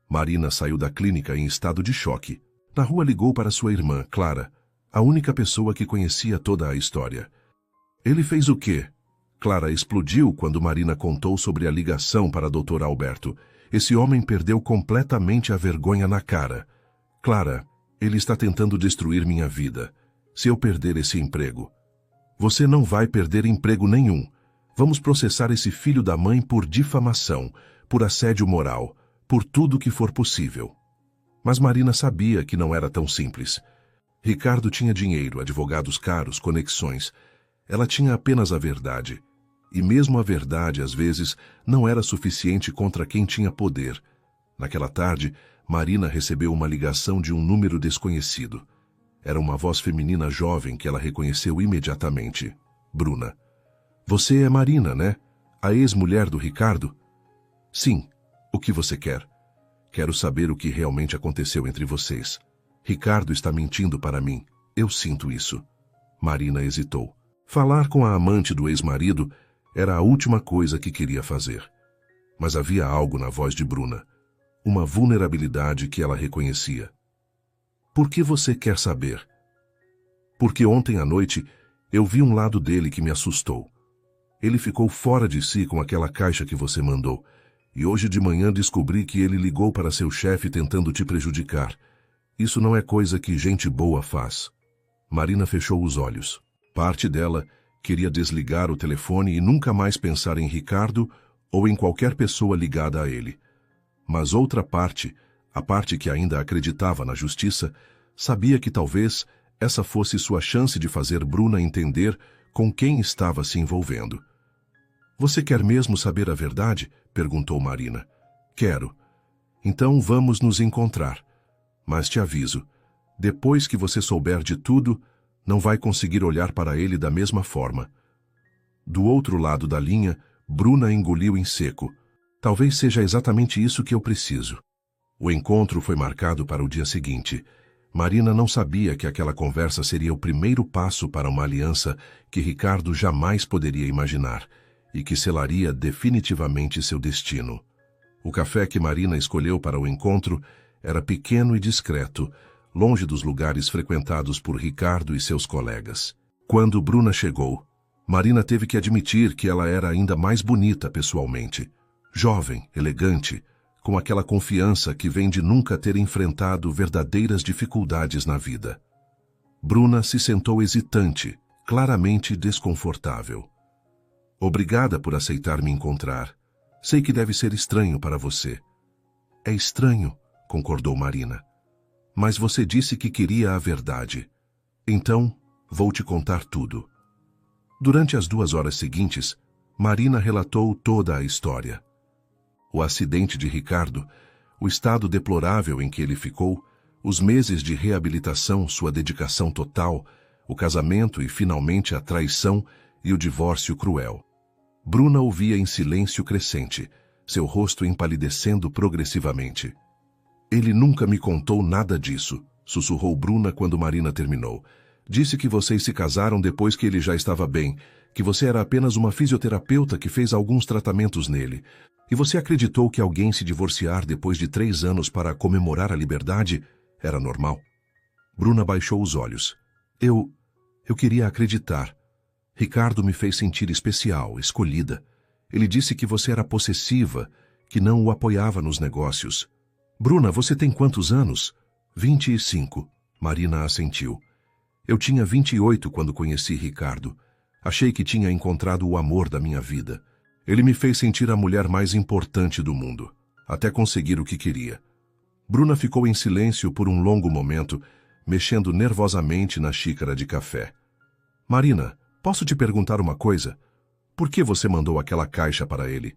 Marina saiu da clínica em estado de choque. Na rua ligou para sua irmã, Clara, a única pessoa que conhecia toda a história. Ele fez o quê? Clara explodiu quando Marina contou sobre a ligação para Dr. Alberto. Esse homem perdeu completamente a vergonha na cara. Clara, ele está tentando destruir minha vida. Se eu perder esse emprego... Você não vai perder emprego nenhum. Vamos processar esse filho da mãe por difamação, por assédio moral, por tudo que for possível. Mas Marina sabia que não era tão simples. Ricardo tinha dinheiro, advogados caros, conexões. Ela tinha apenas a verdade. E mesmo a verdade, às vezes, não era suficiente contra quem tinha poder. Naquela tarde, Marina recebeu uma ligação de um número desconhecido. Era uma voz feminina jovem que ela reconheceu imediatamente. Bruna. Você é Marina, né? A ex-mulher do Ricardo? Sim. O que você quer? Quero saber o que realmente aconteceu entre vocês. Ricardo está mentindo para mim. Eu sinto isso. Marina hesitou. Falar com a amante do ex-marido era a última coisa que queria fazer. Mas havia algo na voz de Bruna. Uma vulnerabilidade que ela reconhecia. Por que você quer saber? Porque ontem à noite eu vi um lado dele que me assustou. Ele ficou fora de si com aquela caixa que você mandou. E hoje de manhã descobri que ele ligou para seu chefe tentando te prejudicar. Isso não é coisa que gente boa faz. Marina fechou os olhos. Parte dela queria desligar o telefone e nunca mais pensar em Ricardo ou em qualquer pessoa ligada a ele. Mas outra parte, a parte que ainda acreditava na justiça, sabia que talvez essa fosse sua chance de fazer Bruna entender com quem estava se envolvendo. Você quer mesmo saber a verdade? Perguntou Marina. Quero. Então vamos nos encontrar. Mas te aviso, depois que você souber de tudo, não vai conseguir olhar para ele da mesma forma. Do outro lado da linha, Bruna engoliu em seco. Talvez seja exatamente isso que eu preciso. O encontro foi marcado para o dia seguinte. Marina não sabia que aquela conversa seria o primeiro passo para uma aliança que Ricardo jamais poderia imaginar e que selaria definitivamente seu destino. O café que Marina escolheu para o encontro era pequeno e discreto, longe dos lugares frequentados por Ricardo e seus colegas. Quando Bruna chegou, Marina teve que admitir que ela era ainda mais bonita pessoalmente. Jovem, elegante, com aquela confiança que vem de nunca ter enfrentado verdadeiras dificuldades na vida. Bruna se sentou hesitante, claramente desconfortável. Obrigada por aceitar me encontrar. Sei que deve ser estranho para você. É estranho, concordou Marina. Mas você disse que queria a verdade. Então, vou te contar tudo. Durante as 2 horas seguintes, Marina relatou toda a história. O acidente de Ricardo, o estado deplorável em que ele ficou, os meses de reabilitação, sua dedicação total, o casamento e, finalmente, a traição e o divórcio cruel. Bruna ouvia em silêncio crescente, seu rosto empalidecendo progressivamente. Ele nunca me contou nada disso, sussurrou Bruna quando Marina terminou. Disse que vocês se casaram depois que ele já estava bem, que você era apenas uma fisioterapeuta que fez alguns tratamentos nele. E você acreditou que alguém se divorciar depois de 3 anos para comemorar a liberdade era normal? Bruna baixou os olhos. Eu queria acreditar. Ricardo me fez sentir especial, escolhida. Ele disse que você era possessiva, que não o apoiava nos negócios. Bruna, você tem quantos anos? 25. Marina assentiu. Eu tinha 28 quando conheci Ricardo. Achei que tinha encontrado o amor da minha vida. Ele me fez sentir a mulher mais importante do mundo, até conseguir o que queria. Bruna ficou em silêncio por um longo momento, mexendo nervosamente na xícara de café. Marina, posso te perguntar uma coisa? Por que você mandou aquela caixa para ele?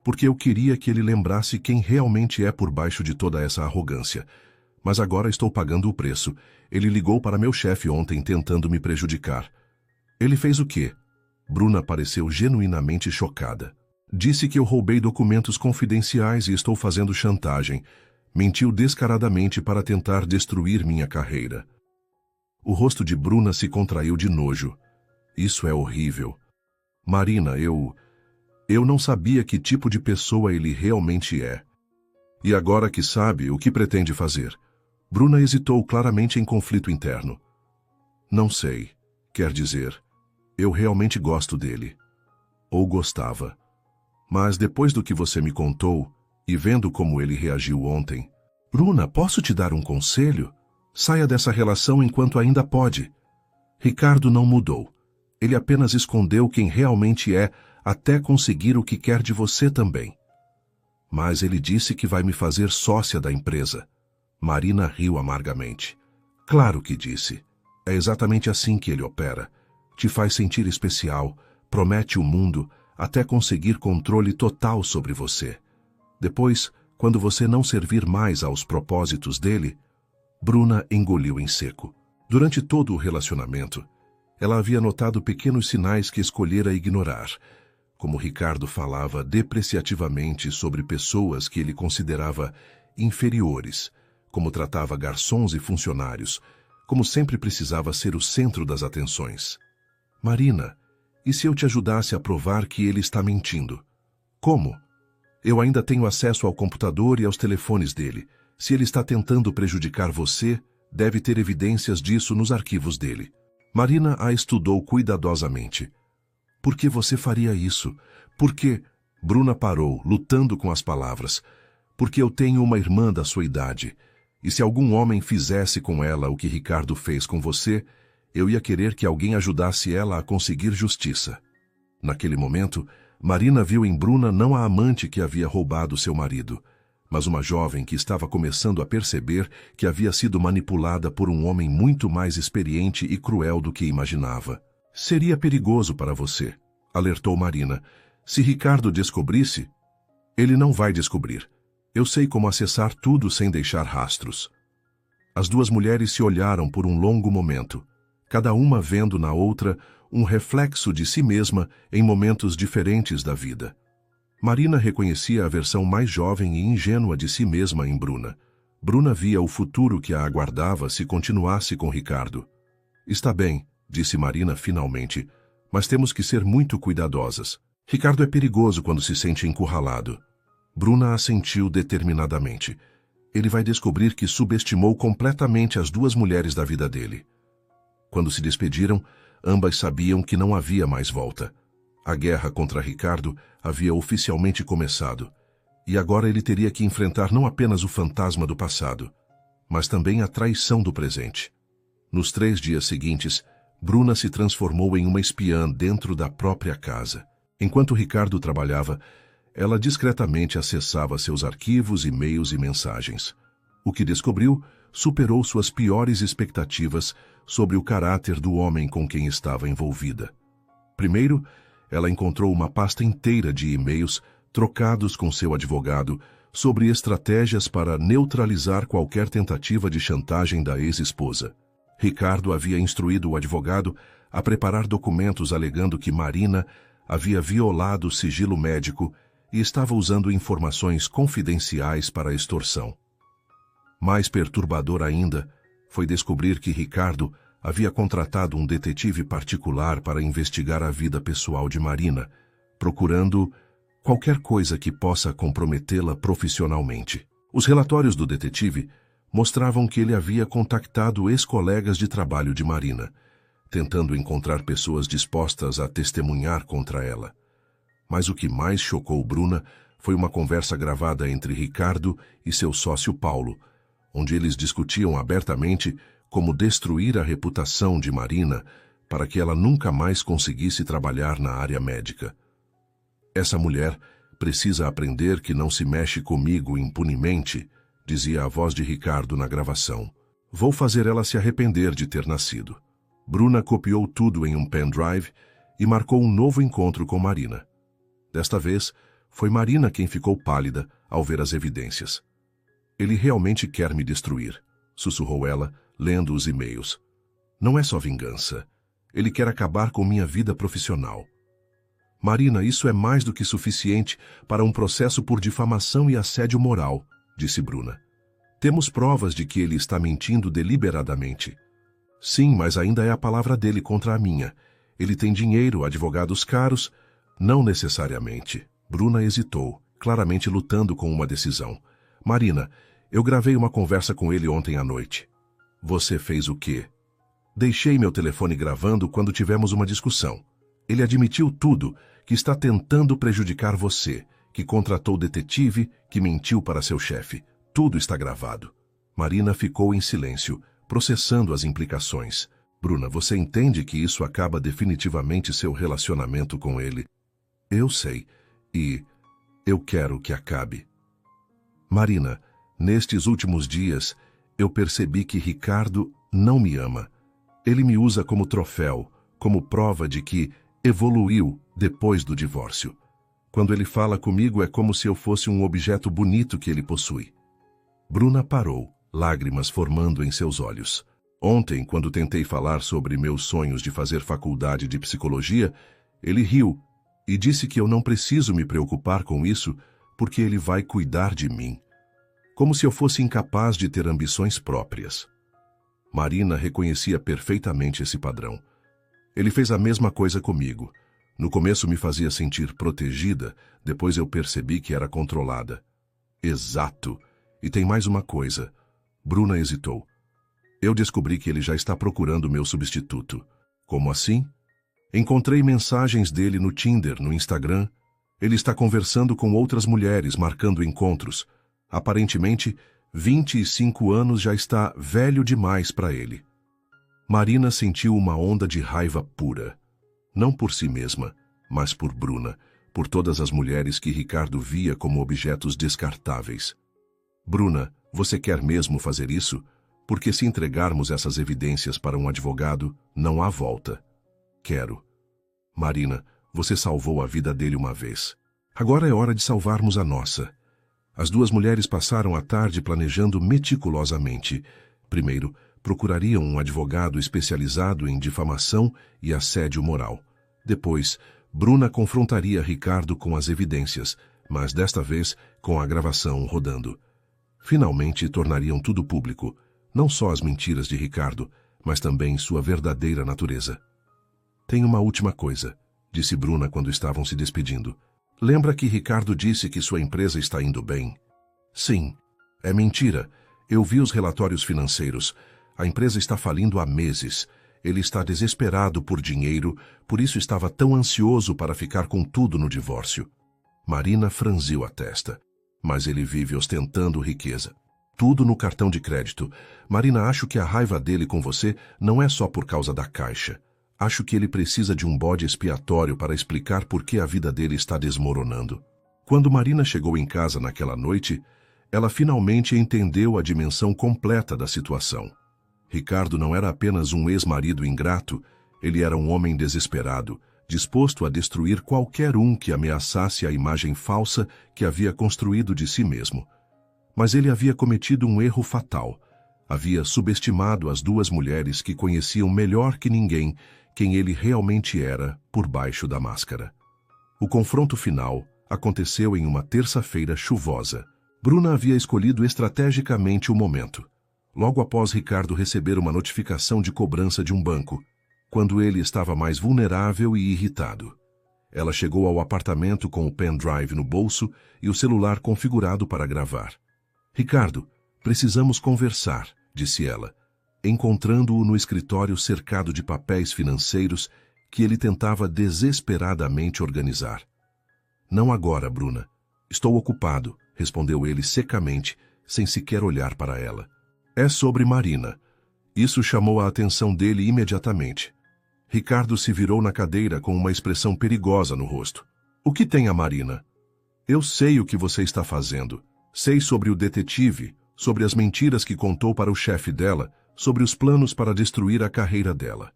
Porque eu queria que ele lembrasse quem realmente é por baixo de toda essa arrogância. Mas agora estou pagando o preço. Ele ligou para meu chefe ontem tentando me prejudicar. Ele fez o quê? Bruna pareceu genuinamente chocada. Disse que eu roubei documentos confidenciais e estou fazendo chantagem. Mentiu descaradamente para tentar destruir minha carreira. O rosto de Bruna se contraiu de nojo. Isso é horrível. Marina, eu não sabia que tipo de pessoa ele realmente é. E agora que sabe, o que pretende fazer? Bruna hesitou claramente em conflito interno. Não sei. Quer dizer, eu realmente gosto dele. Ou gostava. Mas depois do que você me contou, e vendo como ele reagiu ontem... Bruna, posso te dar um conselho? Saia dessa relação enquanto ainda pode. Ricardo não mudou. Ele apenas escondeu quem realmente é até conseguir o que quer de você também. Mas ele disse que vai me fazer sócia da empresa. Marina riu amargamente. Claro que disse. É exatamente assim que ele opera. Te faz sentir especial, promete o mundo, até conseguir controle total sobre você. Depois, quando você não servir mais aos propósitos dele... Bruna engoliu em seco. Durante todo o relacionamento, ela havia notado pequenos sinais que escolhera ignorar, como Ricardo falava depreciativamente sobre pessoas que ele considerava inferiores, como tratava garçons e funcionários, como sempre precisava ser o centro das atenções. Marina, e se eu te ajudasse a provar que ele está mentindo? Como? Eu ainda tenho acesso ao computador e aos telefones dele. Se ele está tentando prejudicar você, deve ter evidências disso nos arquivos dele. Marina a estudou cuidadosamente. Por que você faria isso? Por que... Bruna parou, lutando com as palavras. Porque eu tenho uma irmã da sua idade. E se algum homem fizesse com ela o que Ricardo fez com você, eu ia querer que alguém ajudasse ela a conseguir justiça. Naquele momento, Marina viu em Bruna não a amante que havia roubado seu marido, mas uma jovem que estava começando a perceber que havia sido manipulada por um homem muito mais experiente e cruel do que imaginava. Seria perigoso para você, alertou Marina. Se Ricardo descobrisse... Ele não vai descobrir. Eu sei como acessar tudo sem deixar rastros. As duas mulheres se olharam por um longo momento, cada uma vendo na outra um reflexo de si mesma em momentos diferentes da vida. Marina reconhecia a versão mais jovem e ingênua de si mesma em Bruna. Bruna via o futuro que a aguardava se continuasse com Ricardo. Está bem, disse Marina finalmente, mas temos que ser muito cuidadosas. Ricardo é perigoso quando se sente encurralado. Bruna assentiu determinadamente. Ele vai descobrir que subestimou completamente as duas mulheres da vida dele. Quando se despediram, ambas sabiam que não havia mais volta. A guerra contra Ricardo havia oficialmente começado, e agora ele teria que enfrentar não apenas o fantasma do passado, mas também a traição do presente. Nos 3 dias seguintes, Bruna se transformou em uma espiã dentro da própria casa. Enquanto Ricardo trabalhava, ela discretamente acessava seus arquivos, e-mails e mensagens. O que descobriu superou suas piores expectativas sobre o caráter do homem com quem estava envolvida. Primeiro, ela encontrou uma pasta inteira de e-mails trocados com seu advogado sobre estratégias para neutralizar qualquer tentativa de chantagem da ex-esposa. Ricardo havia instruído o advogado a preparar documentos alegando que Marina havia violado o sigilo médico e estava usando informações confidenciais para a extorsão. Mais perturbador ainda foi descobrir que Ricardo havia contratado um detetive particular para investigar a vida pessoal de Marina, procurando qualquer coisa que possa comprometê-la profissionalmente. Os relatórios do detetive mostravam que ele havia contactado ex-colegas de trabalho de Marina, tentando encontrar pessoas dispostas a testemunhar contra ela. Mas o que mais chocou Bruna foi uma conversa gravada entre Ricardo e seu sócio Paulo, onde eles discutiam abertamente como destruir a reputação de Marina para que ela nunca mais conseguisse trabalhar na área médica. Essa mulher precisa aprender que não se mexe comigo impunemente, dizia a voz de Ricardo na gravação. Vou fazer ela se arrepender de ter nascido. Bruna copiou tudo em um pendrive e marcou um novo encontro com Marina. Desta vez, foi Marina quem ficou pálida ao ver as evidências. Ele realmente quer me destruir, sussurrou ela, lendo os e-mails. Não é só vingança. Ele quer acabar com minha vida profissional. Marina, isso é mais do que suficiente para um processo por difamação e assédio moral, disse Bruna. Temos provas de que ele está mentindo deliberadamente. Sim, mas ainda é a palavra dele contra a minha. Ele tem dinheiro, advogados caros. Não necessariamente. Bruna hesitou, claramente lutando com uma decisão. Marina, eu gravei uma conversa com ele ontem à noite. Você fez o quê? Deixei meu telefone gravando quando tivemos uma discussão. Ele admitiu tudo, que está tentando prejudicar você, que contratou detetive, que mentiu para seu chefe. Tudo está gravado. Marina ficou em silêncio, processando as implicações. Bruna, você entende que isso acaba definitivamente seu relacionamento com ele? Eu sei, e eu quero que acabe. Marina, nestes últimos dias, eu percebi que Ricardo não me ama. Ele me usa como troféu, como prova de que evoluiu depois do divórcio. Quando ele fala comigo é como se eu fosse um objeto bonito que ele possui. Bruna parou, lágrimas formando em seus olhos. Ontem, quando tentei falar sobre meus sonhos de fazer faculdade de psicologia, ele riu e disse que eu não preciso me preocupar com isso porque ele vai cuidar de mim. Como se eu fosse incapaz de ter ambições próprias. Marina reconhecia perfeitamente esse padrão. Ele fez a mesma coisa comigo. No começo me fazia sentir protegida, depois eu percebi que era controlada. Exato. E tem mais uma coisa. Bruna hesitou. Eu descobri que ele já está procurando meu substituto. Como assim? Encontrei mensagens dele no Tinder, no Instagram. Ele está conversando com outras mulheres, marcando encontros. Aparentemente, 25 anos já está velho demais para ele. Marina sentiu uma onda de raiva pura. Não por si mesma, mas por Bruna, por todas as mulheres que Ricardo via como objetos descartáveis. Bruna, você quer mesmo fazer isso? Porque se entregarmos essas evidências para um advogado, não há volta. Quero. Marina, você salvou a vida dele uma vez. Agora é hora de salvarmos a nossa. As duas mulheres passaram a tarde planejando meticulosamente. Primeiro, procurariam um advogado especializado em difamação e assédio moral. Depois, Bruna confrontaria Ricardo com as evidências, mas desta vez com a gravação rodando. Finalmente tornariam tudo público, não só as mentiras de Ricardo, mas também sua verdadeira natureza. Tem uma última coisa, disse Bruna quando estavam se despedindo. Lembra que Ricardo disse que sua empresa está indo bem? Sim, é mentira. Eu vi os relatórios financeiros. A empresa está falindo há meses. Ele está desesperado por dinheiro, por isso estava tão ansioso para ficar com tudo no divórcio. Marina franziu a testa. Mas ele vive ostentando riqueza. Tudo no cartão de crédito. Marina, acho que a raiva dele com você não é só por causa da caixa. Acho que ele precisa de um bode expiatório para explicar por que a vida dele está desmoronando. Quando Marina chegou em casa naquela noite, ela finalmente entendeu a dimensão completa da situação. Ricardo não era apenas um ex-marido ingrato, ele era um homem desesperado, disposto a destruir qualquer um que ameaçasse a imagem falsa que havia construído de si mesmo. Mas ele havia cometido um erro fatal. Havia subestimado as duas mulheres que conheciam melhor que ninguém quem ele realmente era por baixo da máscara. O confronto final aconteceu em uma terça-feira chuvosa. Bruna havia escolhido estrategicamente o momento. Logo após Ricardo receber uma notificação de cobrança de um banco, quando ele estava mais vulnerável e irritado. Ela chegou ao apartamento com o pendrive no bolso e o celular configurado para gravar. Ricardo, precisamos conversar, disse ela, encontrando-o no escritório cercado de papéis financeiros que ele tentava desesperadamente organizar. Não agora, Bruna. Estou ocupado, respondeu ele secamente, sem sequer olhar para ela. É sobre Marina. Isso chamou a atenção dele imediatamente. Ricardo se virou na cadeira com uma expressão perigosa no rosto. O que tem a Marina? Eu sei o que você está fazendo. Sei sobre o detetive, sobre as mentiras que contou para o chefe dela, sobre os planos para destruir a carreira dela.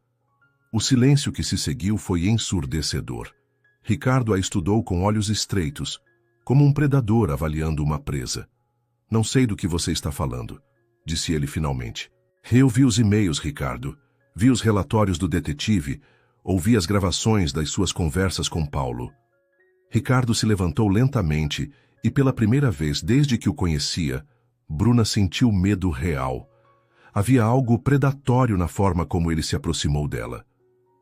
O silêncio que se seguiu foi ensurdecedor. Ricardo a estudou com olhos estreitos, como um predador avaliando uma presa. Não sei do que você está falando, disse ele finalmente. Eu vi os e-mails, Ricardo. Vi os relatórios do detetive, ouvi as gravações das suas conversas com Paulo. Ricardo se levantou lentamente e, pela primeira vez desde que o conhecia, Bruna sentiu medo real. Havia algo predatório na forma como ele se aproximou dela.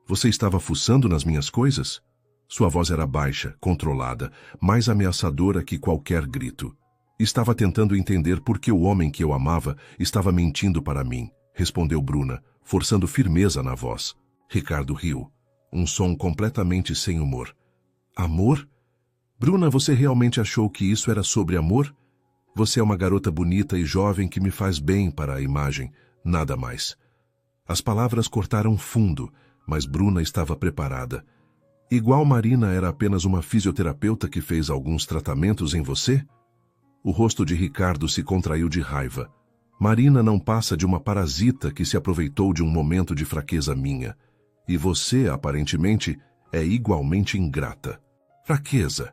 Você estava fuçando nas minhas coisas? Sua voz era baixa, controlada, mais ameaçadora que qualquer grito. Estava tentando entender por que o homem que eu amava estava mentindo para mim, respondeu Bruna, forçando firmeza na voz. Ricardo riu, um som completamente sem humor. Amor? Bruna, você realmente achou que isso era sobre amor? Você é uma garota bonita e jovem que me faz bem para a imagem, nada mais. As palavras cortaram fundo, mas Bruna estava preparada. Igual Marina era apenas uma fisioterapeuta que fez alguns tratamentos em você? O rosto de Ricardo se contraiu de raiva. Marina não passa de uma parasita que se aproveitou de um momento de fraqueza minha. E você, aparentemente, é igualmente ingrata. Fraqueza.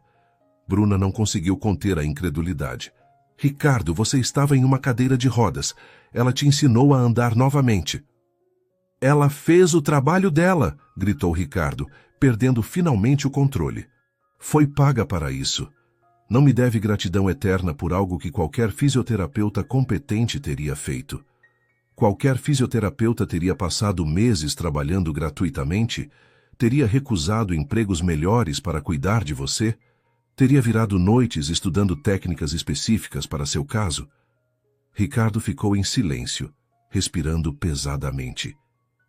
Bruna não conseguiu conter a incredulidade. Ricardo, você estava em uma cadeira de rodas. Ela te ensinou a andar novamente. Ela fez o trabalho dela, gritou Ricardo, perdendo finalmente o controle. Foi paga para isso. Não me deve gratidão eterna por algo que qualquer fisioterapeuta competente teria feito. Qualquer fisioterapeuta teria passado meses trabalhando gratuitamente, teria recusado empregos melhores para cuidar de você, teria virado noites estudando técnicas específicas para seu caso. Ricardo ficou em silêncio, respirando pesadamente.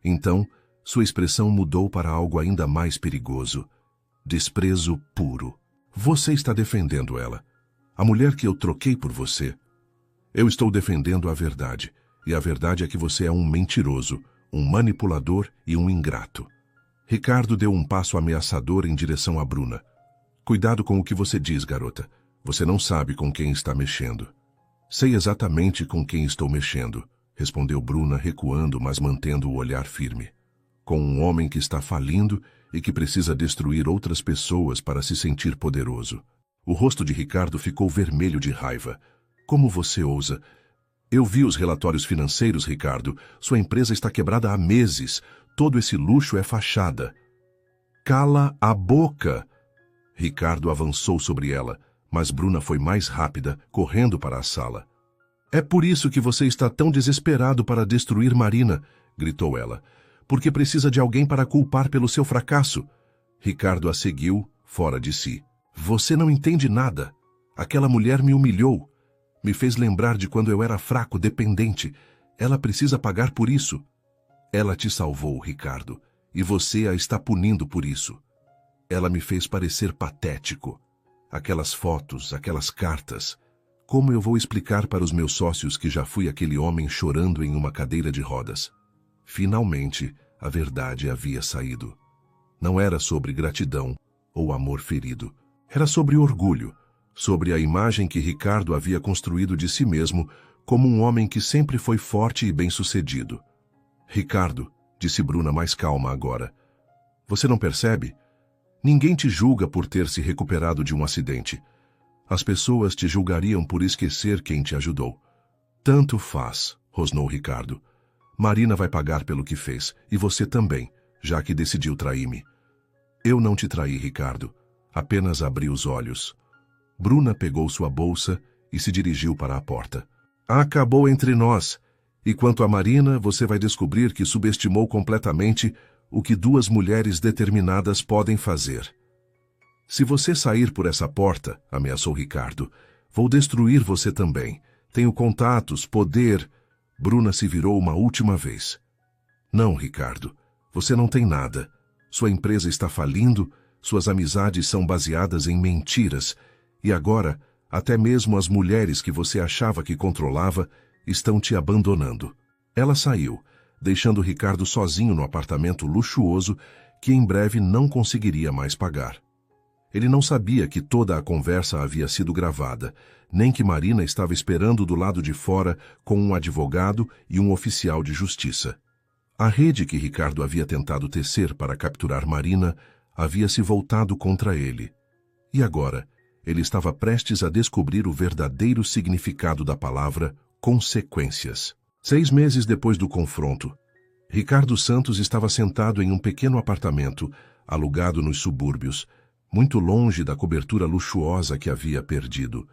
Então, sua expressão mudou para algo ainda mais perigoso. Desprezo puro. Você está defendendo ela. A mulher que eu troquei por você. Eu estou defendendo a verdade. E a verdade é que você é um mentiroso, um manipulador e um ingrato. Ricardo deu um passo ameaçador em direção a Bruna. Cuidado com o que você diz, garota. Você não sabe com quem está mexendo. Sei exatamente com quem estou mexendo, respondeu Bruna, recuando, mas mantendo o olhar firme. Com um homem que está falindo e que precisa destruir outras pessoas para se sentir poderoso. O rosto de Ricardo ficou vermelho de raiva. Como você ousa? Eu vi os relatórios financeiros, Ricardo. Sua empresa está quebrada há meses. Todo esse luxo é fachada. Cala a boca! Ricardo avançou sobre ela, Mas Bruna foi mais rápida, correndo para a sala. É por isso que você está tão desesperado para destruir Marina, gritou ela. Porque precisa de alguém para culpar pelo seu fracasso. Ricardo a seguiu, fora de si. Você não entende nada. Aquela mulher me humilhou. Me fez lembrar de quando eu era fraco, dependente. Ela precisa pagar por isso. Ela te salvou, Ricardo, e você a está punindo por isso. Ela me fez parecer patético. Aquelas fotos, aquelas cartas. Como eu vou explicar para os meus sócios que já fui aquele homem chorando em uma cadeira de rodas? Finalmente, a verdade havia saído. Não era sobre gratidão ou amor ferido. Era sobre orgulho, sobre a imagem que Ricardo havia construído de si mesmo como um homem que sempre foi forte e bem-sucedido. Ricardo, disse Bruna mais calma agora, você não percebe? Ninguém te julga por ter se recuperado de um acidente. As pessoas te julgariam por esquecer quem te ajudou. Tanto faz, rosnou Ricardo. Marina vai pagar pelo que fez, e você também, já que decidiu trair-me. Eu não te traí, Ricardo. Apenas abri os olhos. Bruna pegou sua bolsa e se dirigiu para a porta. Acabou entre nós. E quanto a Marina, você vai descobrir que subestimou completamente o que duas mulheres determinadas podem fazer. Se você sair por essa porta, ameaçou Ricardo, vou destruir você também. Tenho contatos, poder... Bruna se virou uma última vez. Não, Ricardo, você não tem nada. Sua empresa está falindo, suas amizades são baseadas em mentiras, e agora, até mesmo as mulheres que você achava que controlava estão te abandonando. Ela saiu, deixando Ricardo sozinho no apartamento luxuoso que em breve não conseguiria mais pagar. Ele não sabia que toda a conversa havia sido gravada, nem que Marina estava esperando do lado de fora com um advogado e um oficial de justiça. A rede que Ricardo havia tentado tecer para capturar Marina havia se voltado contra ele. E agora, ele estava prestes a descobrir o verdadeiro significado da palavra consequências. 6 meses depois do confronto, Ricardo Santos estava sentado em um pequeno apartamento, alugado nos subúrbios, muito longe da cobertura luxuosa que havia perdido.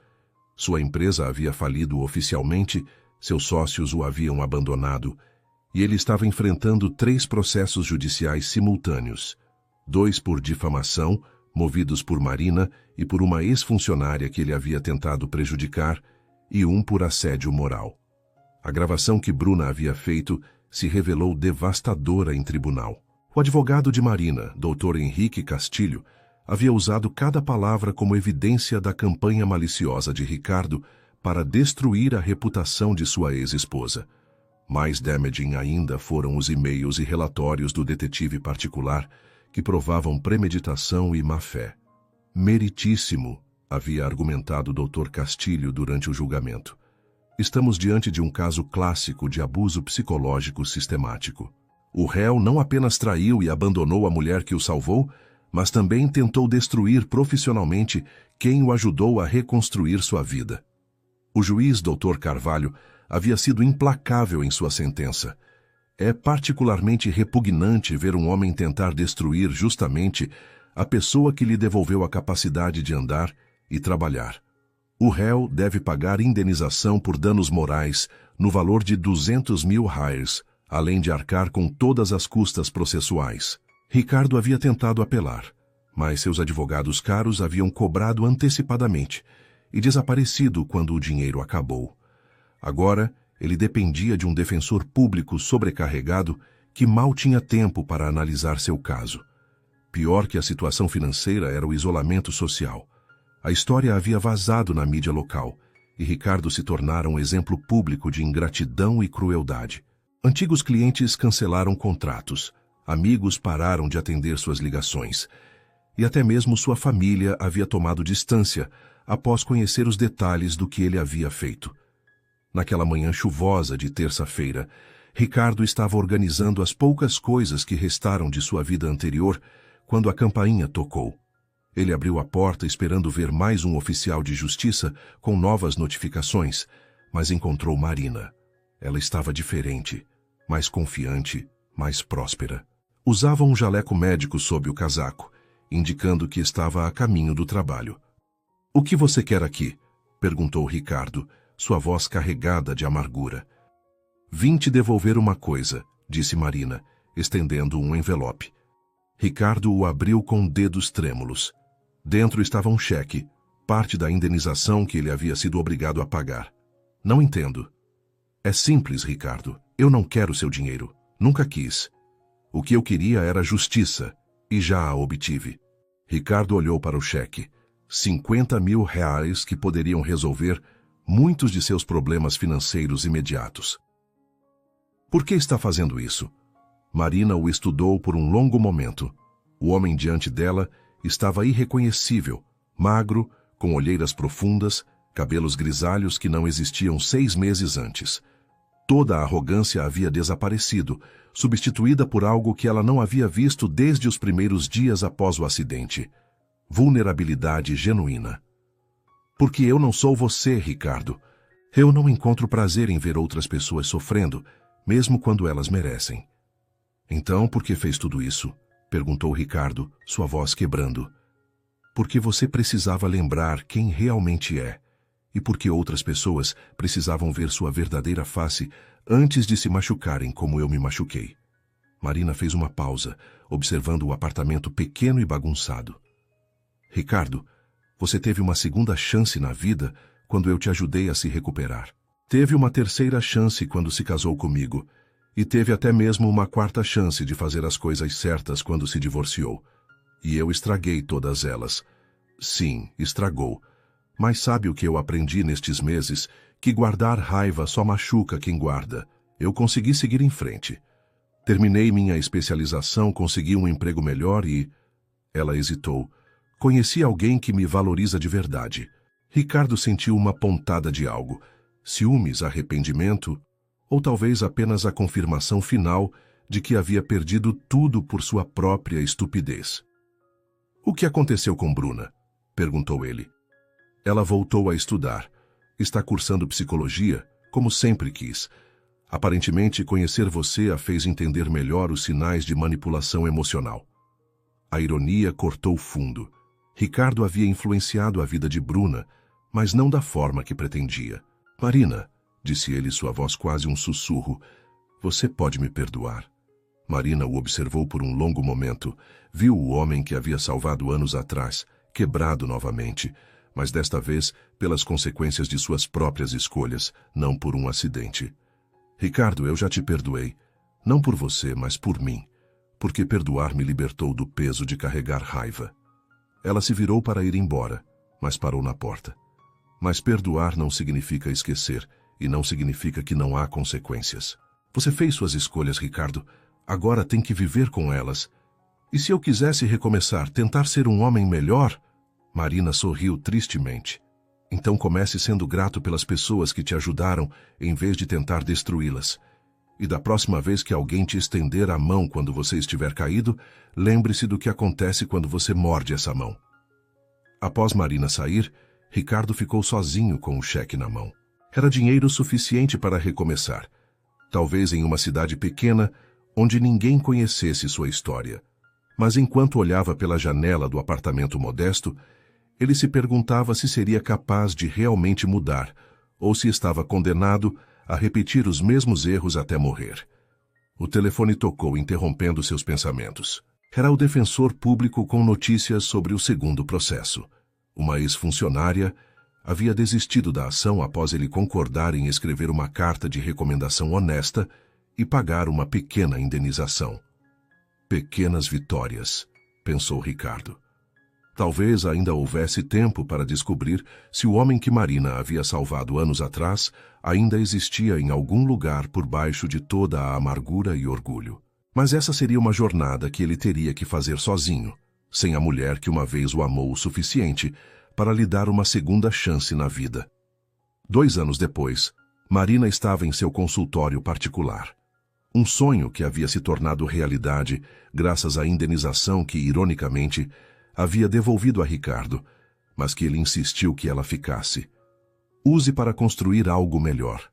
Sua empresa havia falido oficialmente, seus sócios o haviam abandonado, e ele estava enfrentando 3 processos judiciais simultâneos, 2 por difamação, movidos por Marina e por uma ex-funcionária que ele havia tentado prejudicar, e 1 por assédio moral. A gravação que Bruna havia feito se revelou devastadora em tribunal. O advogado de Marina, Dr. Henrique Castilho, havia usado cada palavra como evidência da campanha maliciosa de Ricardo para destruir a reputação de sua ex-esposa. Mais damaging ainda foram os e-mails e relatórios do detetive particular que provavam premeditação e má-fé. Meritíssimo, havia argumentado o Dr. Castilho durante o julgamento. Estamos diante de um caso clássico de abuso psicológico sistemático. O réu não apenas traiu e abandonou a mulher que o salvou, mas também tentou destruir profissionalmente quem o ajudou a reconstruir sua vida. O juiz Dr. Carvalho havia sido implacável em sua sentença. É particularmente repugnante ver um homem tentar destruir justamente a pessoa que lhe devolveu a capacidade de andar e trabalhar. O réu deve pagar indenização por danos morais no valor de 200 mil reais, além de arcar com todas as custas processuais. Ricardo havia tentado apelar, mas seus advogados caros haviam cobrado antecipadamente e desaparecido quando o dinheiro acabou. Agora, ele dependia de um defensor público sobrecarregado que mal tinha tempo para analisar seu caso. Pior que a situação financeira era o isolamento social. A história havia vazado na mídia local e Ricardo se tornara um exemplo público de ingratidão e crueldade. Antigos clientes cancelaram contratos, amigos pararam de atender suas ligações e até mesmo sua família havia tomado distância após conhecer os detalhes do que ele havia feito. Naquela manhã chuvosa de terça-feira, Ricardo estava organizando as poucas coisas que restaram de sua vida anterior quando a campainha tocou. Ele abriu a porta esperando ver mais um oficial de justiça com novas notificações, mas encontrou Marina. Ela estava diferente, mais confiante, mais próspera. Usava um jaleco médico sob o casaco, indicando que estava a caminho do trabalho. O que você quer aqui? Perguntou Ricardo, sua voz carregada de amargura. Vim te devolver uma coisa, disse Marina, estendendo um envelope. Ricardo o abriu com dedos trêmulos. Dentro estava um cheque, parte da indenização que ele havia sido obrigado a pagar. Não entendo. É simples, Ricardo. Eu não quero seu dinheiro. Nunca quis. O que eu queria era justiça, e já a obtive. Ricardo olhou para o cheque. 50 mil reais que poderiam resolver muitos de seus problemas financeiros imediatos. Por que está fazendo isso? Marina o estudou por um longo momento. O homem diante dela estava irreconhecível, magro, com olheiras profundas, cabelos grisalhos que não existiam 6 meses antes. Toda a arrogância havia desaparecido, substituída por algo que ela não havia visto desde os primeiros dias após o acidente. Vulnerabilidade genuína. Porque eu não sou você, Ricardo. Eu não encontro prazer em ver outras pessoas sofrendo, mesmo quando elas merecem. Então, por que fez tudo isso? Perguntou Ricardo, sua voz quebrando. Porque você precisava lembrar quem realmente é, e porque outras pessoas precisavam ver sua verdadeira face antes de se machucarem como eu me machuquei. Marina fez uma pausa, observando o apartamento pequeno e bagunçado. Ricardo, você teve uma segunda chance na vida quando eu te ajudei a se recuperar. Teve uma terceira chance quando se casou comigo, e teve até mesmo uma quarta chance de fazer as coisas certas quando se divorciou. E eu estraguei todas elas. Sim, estragou. Mas sabe o que eu aprendi nestes meses? Que guardar raiva só machuca quem guarda. Eu consegui seguir em frente. Terminei minha especialização, consegui um emprego melhor e... Ela hesitou. Conheci alguém que me valoriza de verdade. Ricardo sentiu uma pontada de algo. Ciúmes, arrependimento, ou talvez apenas a confirmação final de que havia perdido tudo por sua própria estupidez. O que aconteceu com Bruna? Perguntou ele. Ela voltou a estudar. Está cursando psicologia, como sempre quis. Aparentemente, conhecer você a fez entender melhor os sinais de manipulação emocional. A ironia cortou fundo. Ricardo havia influenciado a vida de Bruna, mas não da forma que pretendia. Marina, disse ele, sua voz quase um sussurro, você pode me perdoar. Marina o observou por um longo momento. Viu o homem que havia salvado anos atrás, quebrado novamente, mas desta vez pelas consequências de suas próprias escolhas, não por um acidente. Ricardo, eu já te perdoei. Não por você, mas por mim. Porque perdoar me libertou do peso de carregar raiva. Ela se virou para ir embora, mas parou na porta. Mas perdoar não significa esquecer, e não significa que não há consequências. Você fez suas escolhas, Ricardo. Agora tem que viver com elas. E se eu quisesse recomeçar, tentar ser um homem melhor? Marina sorriu tristemente. Então comece sendo grato pelas pessoas que te ajudaram, em vez de tentar destruí-las. E da próxima vez que alguém te estender a mão quando você estiver caído, lembre-se do que acontece quando você morde essa mão. Após Marina sair, Ricardo ficou sozinho com o cheque na mão. Era dinheiro suficiente para recomeçar. Talvez em uma cidade pequena, onde ninguém conhecesse sua história. Mas enquanto olhava pela janela do apartamento modesto, ele se perguntava se seria capaz de realmente mudar, ou se estava condenado a repetir os mesmos erros até morrer. O telefone tocou, interrompendo seus pensamentos. Era o defensor público com notícias sobre o segundo processo. Uma ex-funcionária havia desistido da ação após ele concordar em escrever uma carta de recomendação honesta e pagar uma pequena indenização. Pequenas vitórias, pensou Ricardo. Talvez ainda houvesse tempo para descobrir se o homem que Marina havia salvado anos atrás ainda existia em algum lugar por baixo de toda a amargura e orgulho. Mas essa seria uma jornada que ele teria que fazer sozinho, sem a mulher que uma vez o amou o suficiente para lhe dar uma segunda chance na vida. 2 anos depois, Marina estava em seu consultório particular. Um sonho que havia se tornado realidade graças à indenização que, ironicamente, havia devolvido a Ricardo, mas que ele insistiu que ela ficasse. Use para construir algo melhor.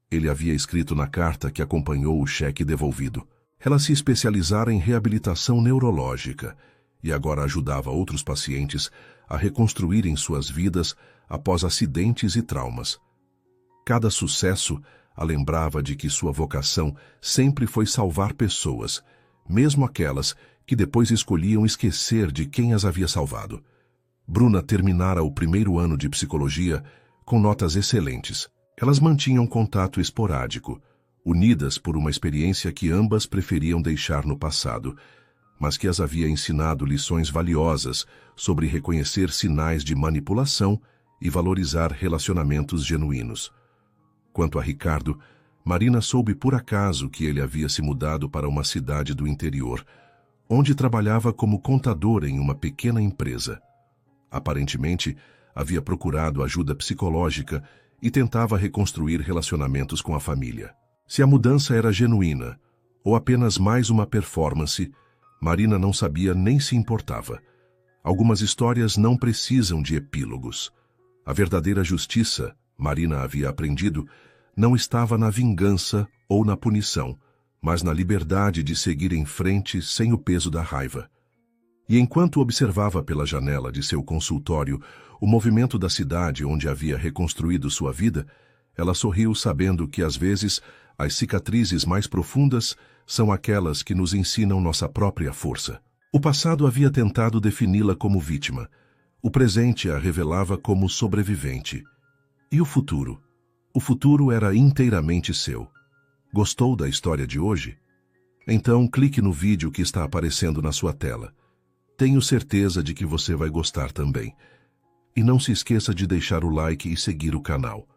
Ele havia escrito na carta que acompanhou o cheque devolvido. Ela se especializara em reabilitação neurológica e agora ajudava outros pacientes a reconstruírem suas vidas após acidentes e traumas. Cada sucesso a lembrava de que sua vocação sempre foi salvar pessoas, mesmo aquelas que depois escolhiam esquecer de quem as havia salvado. Bruna terminara o primeiro ano de psicologia com notas excelentes. Elas mantinham contato esporádico, unidas por uma experiência que ambas preferiam deixar no passado, mas que as havia ensinado lições valiosas sobre reconhecer sinais de manipulação e valorizar relacionamentos genuínos. Quanto a Ricardo, Marina soube por acaso que ele havia se mudado para uma cidade do interior, onde trabalhava como contador em uma pequena empresa. Aparentemente, havia procurado ajuda psicológica e tentava reconstruir relacionamentos com a família. Se a mudança era genuína ou apenas mais uma performance, Marina não sabia nem se importava. Algumas histórias não precisam de epílogos. A verdadeira justiça, Marina havia aprendido, não estava na vingança ou na punição, mas na liberdade de seguir em frente sem o peso da raiva. E enquanto observava pela janela de seu consultório o movimento da cidade onde havia reconstruído sua vida, ela sorriu sabendo que às vezes as cicatrizes mais profundas são aquelas que nos ensinam nossa própria força. O passado havia tentado defini-la como vítima. O presente a revelava como sobrevivente. E o futuro? O futuro era inteiramente seu. Gostou da história de hoje? Então clique no vídeo que está aparecendo na sua tela. Tenho certeza de que você vai gostar também. E não se esqueça de deixar o like e seguir o canal.